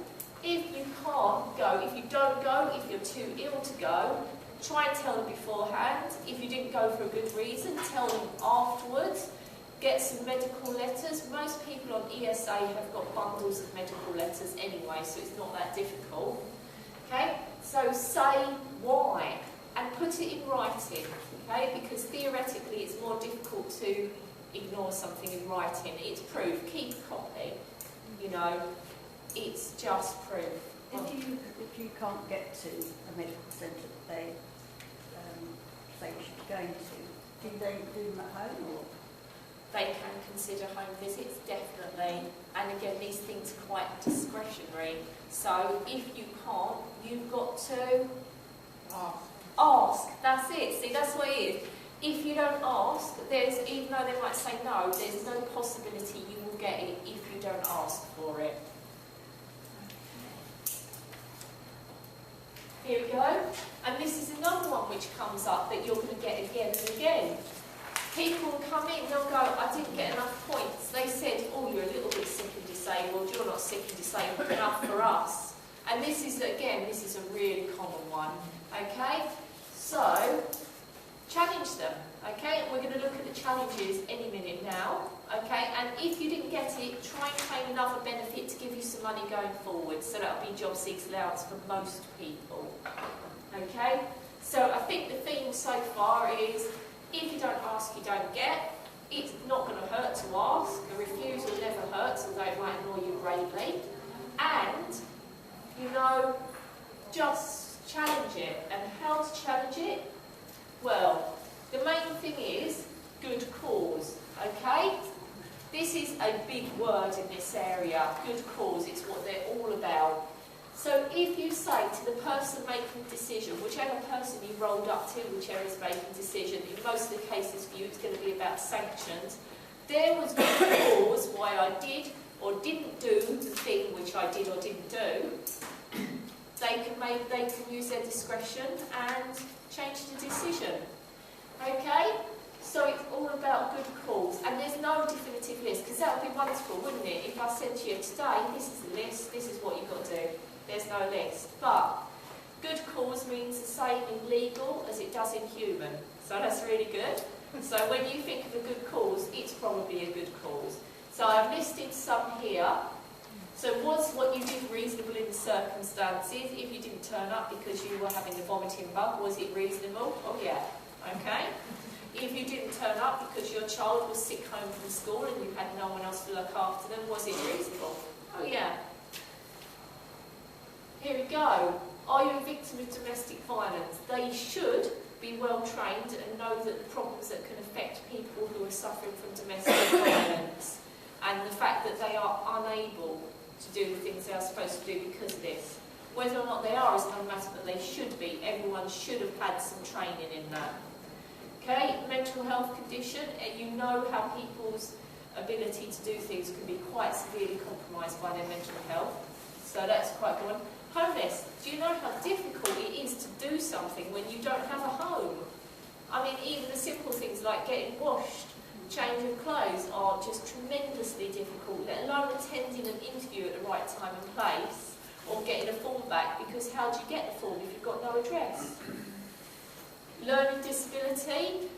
if you can't go, if you don't go, if you're too ill to go, try and tell them beforehand. If you didn't go for a good reason, tell them afterwards. Get some medical letters. Most people on ESA have got bundles of medical letters anyway, so it's not that difficult. Okay, so say why and put it in writing, okay, because theoretically it's more difficult to ignore something in writing. It's proof. Keep a copy, you know, it's just proof. If you can't get to a medical centre that they say you should be going to, do they do them at home or? They can consider home visits, definitely. And again, these things are quite discretionary. So if you can't, you've got to ask. That's it. See, that's what it is. If you don't ask, even though they might say no, there's no possibility you will get it if you don't ask for it. Here we go. And this is another one which comes up that you're going to get again and again. People will come in, they'll go, I didn't get enough points. They said, oh, you're a little bit sick and disabled, you're not sick and disabled enough for us. And this is, again, this is a really common one, okay? So, challenge them, okay? And we're going to look at the challenges any minute now, okay? And if you didn't get it, try and claim another benefit to give you some money going forward. So that'll be job seekers allowance for most people, okay? So I think the theme so far is, if you don't ask, you don't get. It's not going to hurt to ask. A refusal never hurts, although it might annoy you greatly. And, you know, just challenge it. And how to challenge it? Well, the main thing is good cause, okay? This is a big word in this area, good cause. It's what they're all about. So if you say to the person making the decision, whichever person you rolled up to, whichever is making the decision, in most of the cases for you it's going to be about sanctions, there was good cause why I did or didn't do the thing which I did or didn't do, they can use their discretion and change the decision. Okay? So it's all about good cause, and there's no definitive list, because that would be wonderful, wouldn't it? If I said to you today, this is the list, this is what you've got to do. There's no list. But good cause means the same in legal as it does in human. So that's really good. So when you think of a good cause, it's probably a good cause. So I've listed some here. So was what you did reasonable in the circumstances? If you didn't turn up because you were having a vomiting bug, was it reasonable? Oh yeah. Okay. If you didn't turn up because your child was sick home from school and you had no one else to look after them, was it reasonable? Oh yeah. Here we go. Are you a victim of domestic violence? They should be well trained and know that the problems that can affect people who are suffering from domestic violence and the fact that they are unable to do the things they are supposed to do because of this. Whether or not they are is no matter, but they should be. Everyone should have had some training in that. Okay, mental health condition, you know how people's ability to do things can be quite severely compromised by their mental health. So that's quite good one. Homeless. Do you know how difficult it is to do something when you don't have a home? I mean, even the simple things like getting washed, change of clothes are just tremendously difficult, let alone attending an interview at the right time and place, or getting a form back, because how do you get the form if you've got no address? Learning disability.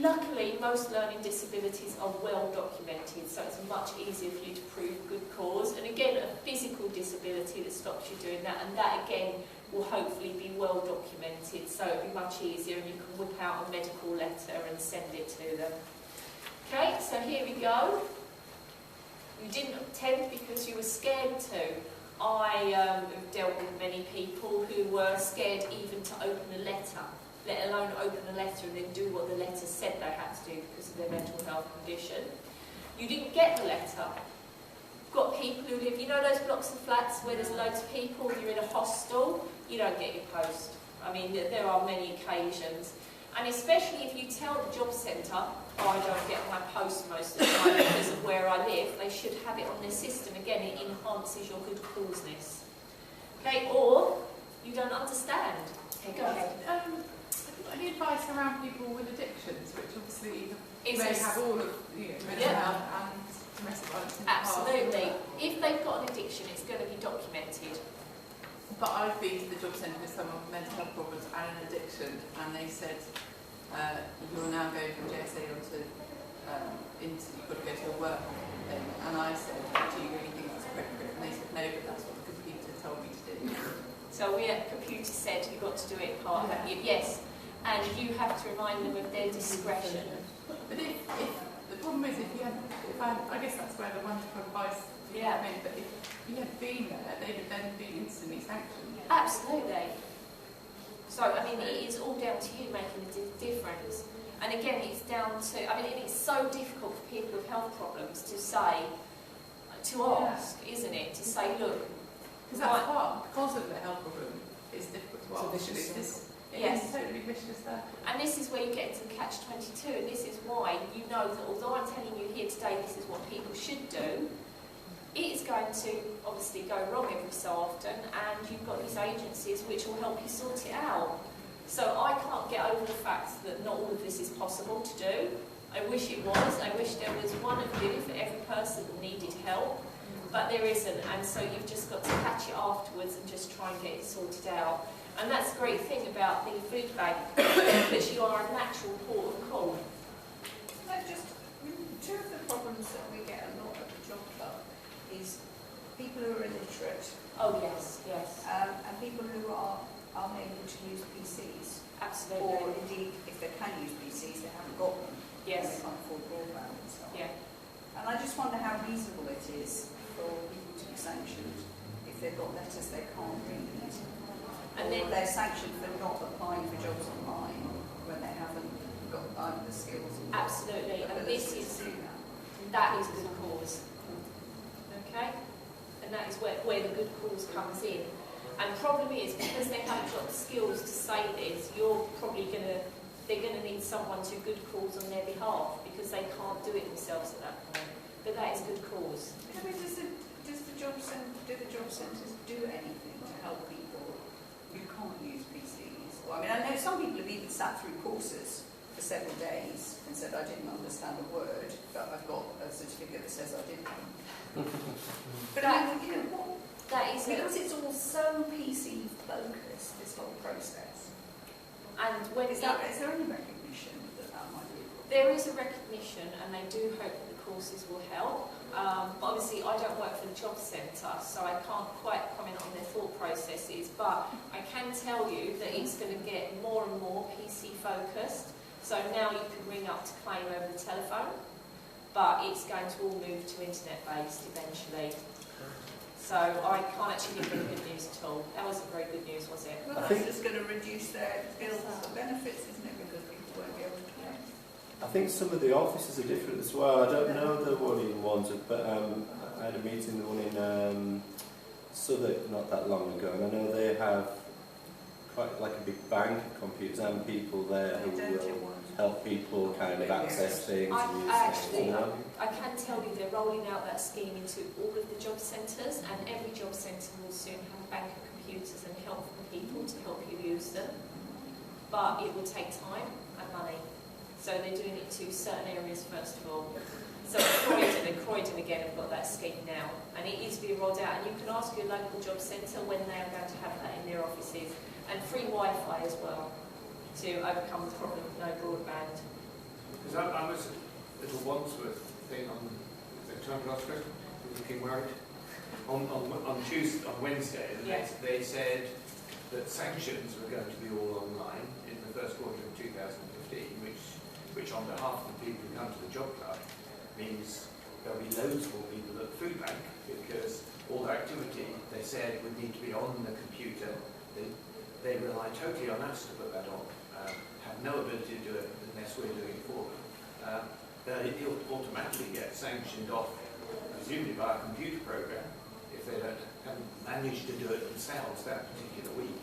Luckily, most learning disabilities are well documented, so it's much easier for you to prove good cause. And again, a physical disability that stops you doing that, and that again will hopefully be well documented, so it'll be much easier, and you can whip out a medical letter and send it to them. Okay, so here we go. You didn't attend because you were scared to. I have dealt with many people who were scared even to open a letter, let alone open a letter and then do what the letter said they had to do because of their mental health condition. You didn't get the letter. You've got people who live, you know those blocks of flats where there's loads of people, you're in a hostel, you don't get your post. I mean, there are many occasions. And especially if you tell the job centre, oh, I don't get my post most of the time because of where I live, they should have it on their system. Again, it enhances your good causeness. Okay, or you don't understand. Okay, go ahead. Any advice around people with addictions, which obviously may have all of mental health and domestic violence in the past? Absolutely. If they've got an addiction, it's going to be documented. But I've been to the job centre with someone with mental health problems and an addiction, and they said, you're now going from JSA onto you've got to go to a work thing. And I said, do you really think it's appropriate? And they said, no, but that's what the computer told me to do. So the computer said you've got to do it part of it. Yes. And you have to remind them of their discretion. But if the problem is, I guess that's where the wonderful advice came in, but if you had been there, they'd have then been instantly sanctioned. Absolutely. So, I mean, it is all down to you making a difference. And again, it's down to, I mean, it's so difficult for people with health problems to say, to ask, isn't it? To say, look. Because that's hard, because of the health problem, it's difficult to ask. Yes. It's totally vicious there. And this is where you get into catch-22, and this is why you know that although I'm telling you here today this is what people should do, it is going to obviously go wrong every so often, and you've got these agencies which will help you sort it out. So I can't get over the fact that not all of this is possible to do. I wish it was. I wish there was one of you for every person that needed help, but there isn't, and so you've just got to catch it afterwards and just try and get it sorted out. And that's the great thing about the food bank, that you are a natural port of call. Two of the problems that we get a lot at the job club is people who are illiterate. Oh yes, yes. And people who are unable to use PCs. Absolutely. Or indeed, if they can use PCs, they haven't got them. Yes. They can't afford broadband and so on. Yeah. And I just wonder how reasonable it is for people to be sanctioned if they've got letters they can't read. And then they're sanctioned for not applying for jobs online when they haven't got either the skills. Absolutely, and this is that is good cause. Okay, and that is where the good cause comes in. And the problem is because they haven't got the skills to say this, they're gonna need someone to good cause on their behalf because they can't do it themselves at that point. But that is good cause. I mean, do the job centres do anything to help people who can't use PCs? Well, I mean, I know some people have even sat through courses for several days and said, I didn't understand a word, but I've got a certificate that says I did one. But I mean, you know, because it's all so PC focused, this whole process. And when is there any recognition that might be a problem? There is a recognition, and they do hope that the courses will help. But obviously, I don't work for the job centre, so I can't quite comment on their thought processes. But I can tell you that it's going to get more and more PC focused. So now you can ring up to claim over the telephone, but it's going to all move to internet based eventually. So I can't actually give them good news at all. That wasn't very good news, was it? Well, that's just going to reduce their bills and benefits, isn't it? Because people won't be able to claim. I think some of the offices are different as well. I don't know the one in Wandsworth, but I had a meeting, the one in Southwark not that long ago, and I know they have quite like a big bank of computers and people there who will help people kind of access things and use Actually, things. I can tell you they're rolling out that scheme into all of the job centres, and every job centre will soon have a bank of computers and help for people to help you use them. But it will take time and money. So they're doing it to certain areas first of all. So Croydon again have got that scheme now, and it is being rolled out. And you can ask your local job centre when they are going to have that in their offices, and free Wi-Fi as well to overcome the problem of no broadband. Because I was at a little Wandsworth thing on the time last week, looking worried. On Wednesday, and they said that sanctions were going to be all online in the first quarter of 2015, which on behalf of the people who come to the job club means there'll be loads more people at Foodbank, because all their activity, they said, would need to be on the computer. They rely totally on us to put that on, have no ability to do it unless we're doing it for them. It'll automatically get sanctioned off, presumably by a computer program, if they haven't managed to do it themselves that particular week.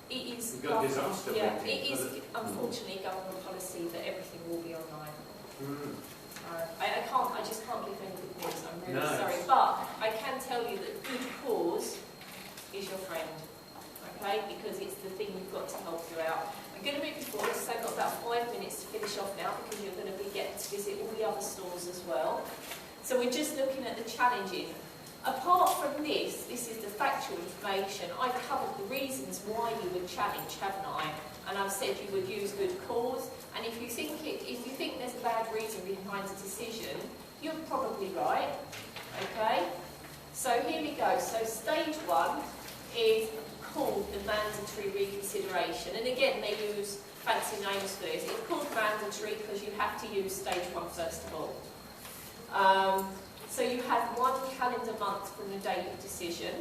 It is We've got disaster yeah, waiting. it is unfortunately government policy that everything will be online. Mm. I just can't give any good news, I'm really No. sorry. But I can tell you that good cause is your friend, okay? Because it's the thing you've got to help you out. I'm going to move forward, so I've got about 5 minutes to finish off now, because you're going to be getting to visit all the other stores as well. So we're just looking at the challenging. Apart from this is the factual information. I've covered the reasons why you would challenge, haven't I? And I've said you would use good cause. And if you think there's a bad reason behind the decision, you're probably right. Okay? So here we go. So stage 1 is called the mandatory reconsideration. And again, they use fancy names for this. It's called mandatory because you have to use stage 1 first of all. So you have 1 calendar month from the date of decision,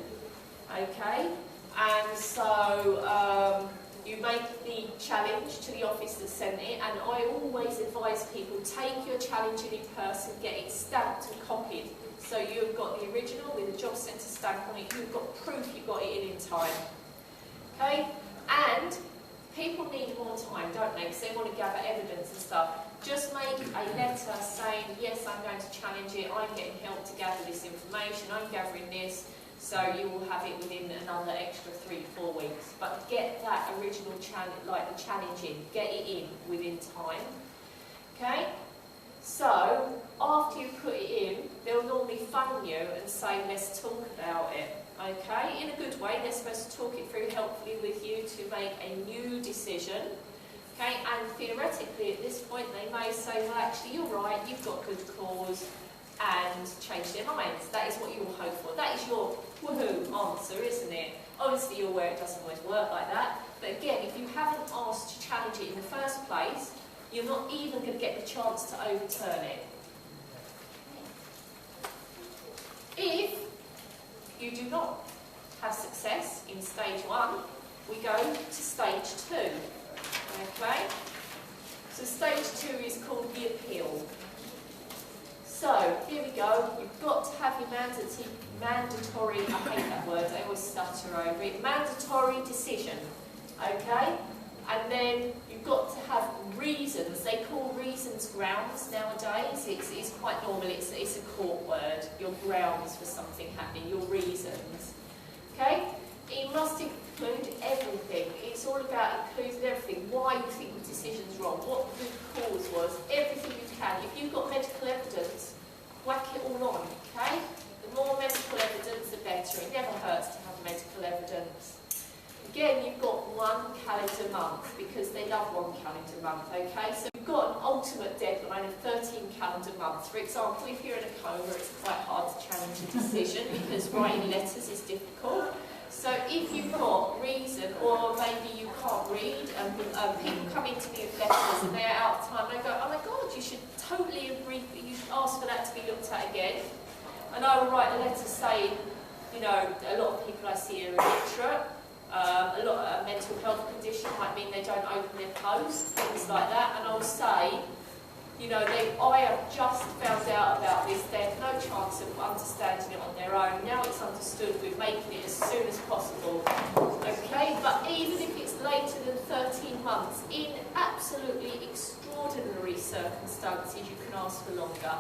okay? And so you make the challenge to the office that sent it, and I always advise people, take your challenge in person, get it stamped and copied. So you've got the original with the job centre stamp on it, you've got proof you got it in time. Okay? And people need more time, don't they? Because they want to gather evidence and stuff. Just make a letter saying, yes, I'm going to challenge it, I'm getting help to gather this information, I'm gathering this, so you will have it within another extra 3-4 weeks. But get that original challenge, like the challenge in, get it in within time. Okay? So, after you put it in, they'll normally phone you and say, let's talk about it. Okay? In a good way, they're supposed to talk it through helpfully with you to make a new decision. Okay, and theoretically at this point they may say, well actually you're right, you've got good cause, and change their minds. That is what you will hope for. That is your woohoo answer, isn't it? Obviously you're aware it doesn't always work like that, but again, if you haven't asked to challenge it in the first place, you're not even going to get the chance to overturn it. If you do not have success in stage 1, we go to stage 2. Okay, so stage 2 is called the appeal. So, here we go, you've got to have your mandatory, I hate that word, I always stutter over it, mandatory decision, okay? And then you've got to have reasons, they call reasons grounds nowadays, it's quite normal, it's a court word, your grounds for something happening, your reasons, okay? It must include everything. It's all about including everything. Why you think the decision's wrong, what the good cause was, everything you can. If you've got medical evidence, whack it all on, okay? The more medical evidence, the better. It never hurts to have medical evidence. Again, you've got 1 calendar month, because they love 1 calendar month, okay? So you've got an ultimate deadline of 13 calendar months. For example, if you're in a coma, it's quite hard to challenge a decision because writing letters is difficult. So if you've got reason, or maybe you can't read, and people come into me with letters and they're out of time, and I go, oh my God, you should totally agree, you should ask for that to be looked at again. And I will write a letter saying, you know, a lot of people I see are illiterate, a lot of mental health condition might mean they don't open their post, things like that, and I'll say, You know, I have just found out about this. They have no chance of understanding it on their own. Now it's understood, we're making it as soon as possible. Okay, but even if it's later than 13 months, in absolutely extraordinary circumstances, you can ask for longer.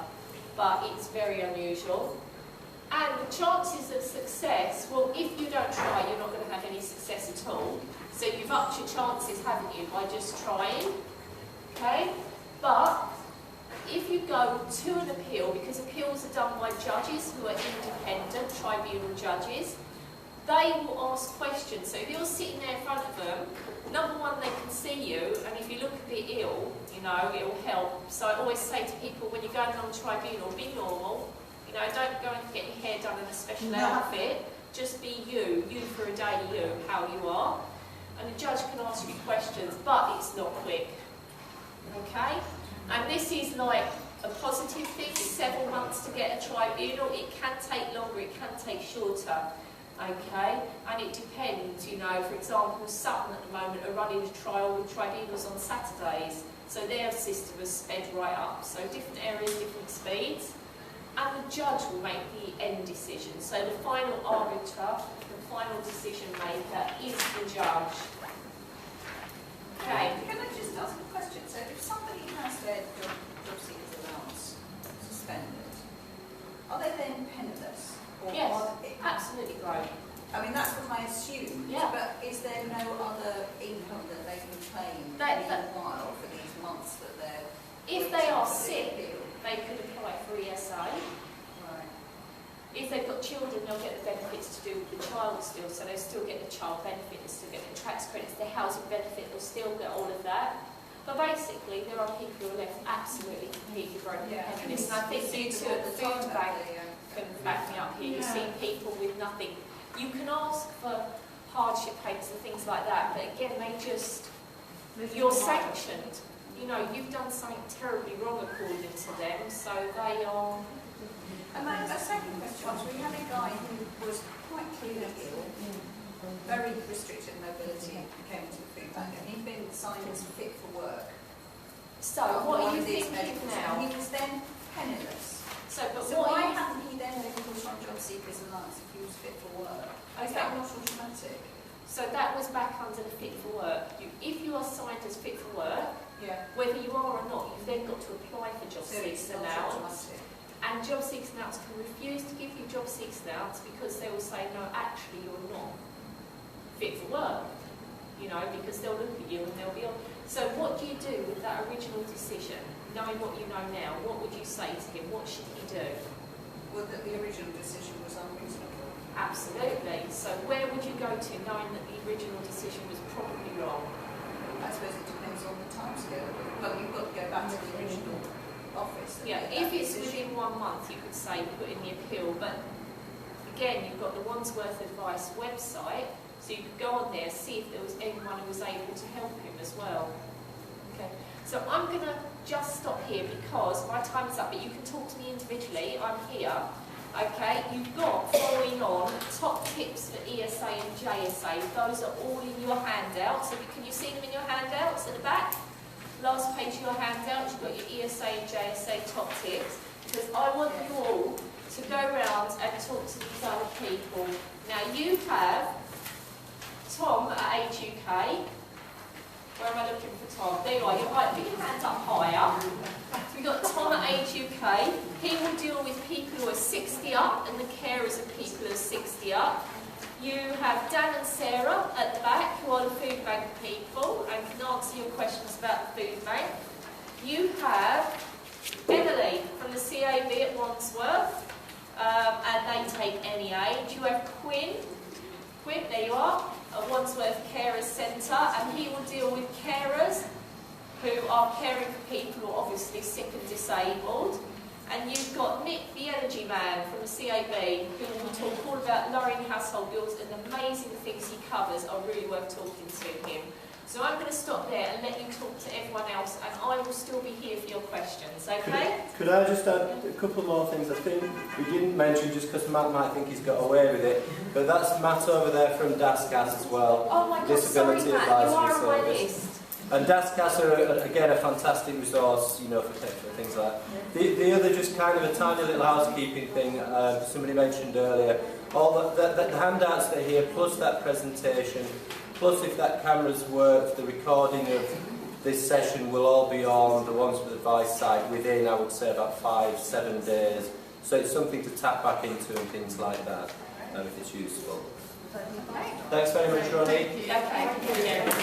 But it's very unusual. And the chances of success, well, if you don't try, you're not going to have any success at all. So you've upped your chances, haven't you, by just trying. Okay? But if you go to an appeal, because appeals are done by judges who are independent, tribunal judges, they will ask questions. So if you're sitting there in front of them, number one, they can see you, and if you look a bit ill, you know, it will help. So I always say to people, when you're going on tribunal, be normal. You know, don't go and get your hair done in a special outfit. Just be you for a day, how you are. And the judge can ask you questions, but it's not quick. Okay? And this is like a positive thing, several months to get a tribunal. It can take longer, it can take shorter. Okay? And it depends, you know, for example, Sutton at the moment are running a trial with tribunals on Saturdays. So their system has sped right up. So different areas, different speeds. And the judge will make the end decision. So the final arbiter, the final decision maker is the judge. Okay. Can I just ask a question? So if somebody has their job seekers allowance suspended, are they then penniless? Or Yes, they, absolutely right. I mean, that's what I assumed. Yeah. But is there no other income that they can claim meanwhile for these months that they're... If they are sick, they could apply for ESA. Right. If they've got children, they'll get the benefits to do with the child still, so they'll still get the child benefit, they'll still get the tax credits, the housing benefit, they'll still get all of that. But basically, there are people who are left absolutely completely broken penniless. And I think you two at the food bank can back me up here. You see people with nothing. You can ask for hardship payments and things like that, but again, you're sanctioned. You know, you've done something terribly wrong according to them, so they are... And my second question was, we had a guy who was quite clearly ill, very restricted mobility, and came to the food bank, and he'd been signed as fit for work. So, what are you thinking now? And he was then penniless. So why hadn't he then been put on job seekers allowance if he was fit for work? Is that not automatic? So that was back under the fit for work. If you are signed as fit for work, whether you are or not, you've then got to apply for job seekers allowance. And job seekers allowance can refuse to give you job seekers allowance because they will say, no, actually you're not fit for work. You know, because they'll look at you and they'll be on. So what do you do with that original decision? Knowing what you know now, what would you say to him? What should he do? Well, that the original decision was unreasonable. Absolutely. So where would you go to knowing that the original decision was probably wrong? I suppose it depends on the timescale. Well, you've got to go back to the original office. Yeah, if it's within 1 month, you could say put in the appeal. But again, you've got the Wandsworth Advice website, so you could go on there, see if there was anyone who was able to help him as well. Okay. So I'm going to just stop here because my time is up, but you can talk to me individually. I'm here. Okay, you've got, following on, top tips for ESA and JSA. Those are all in your handout. So can you see them in your handouts at the back? Last page of your handout, you've got your ESA and JSA top tips. Because I want you all to go around and talk to these other people. Now you have Tom at Age UK. Where am I looking for Tom? There you are. You might put your hands up higher. We've got Tom at Age UK. He will deal with people who are 60 up and the carers of people who are 60 up. You have Dan and Sarah at the back, who are the food bank people and can answer your questions about the food bank. You have Emily from the CAB at Wandsworth, and they take any age. You have Quinn, there you are, at Wandsworth Carers Centre, and he will deal with carers who are caring for people who are obviously sick and disabled. And you've got Nick, the energy man from the CAB, who will talk all about lowering household bills, and the amazing things he covers are really worth talking to him. So I'm going to stop there and let you talk to everyone else, and I will still be here for your questions, okay? Could I just add a couple more things? I think we didn't mention, just because Matt might think he's got away with it, but that's Matt over there from DASCAS as well. Oh my God, Disability sorry Matt, you Advisory are on my Service. list. And DASCAS are, again, a fantastic resource, you know, for things like that. The other, just kind of a tiny little housekeeping thing, somebody mentioned earlier, all the handouts that are here, plus that presentation, plus if that camera's worked, the recording of this session will all be on the Wandsworth Advice site within, I would say, about 5-7 days. So it's something to tap back into and things like that, if it's useful. Thanks very much, Ronnie. Okay.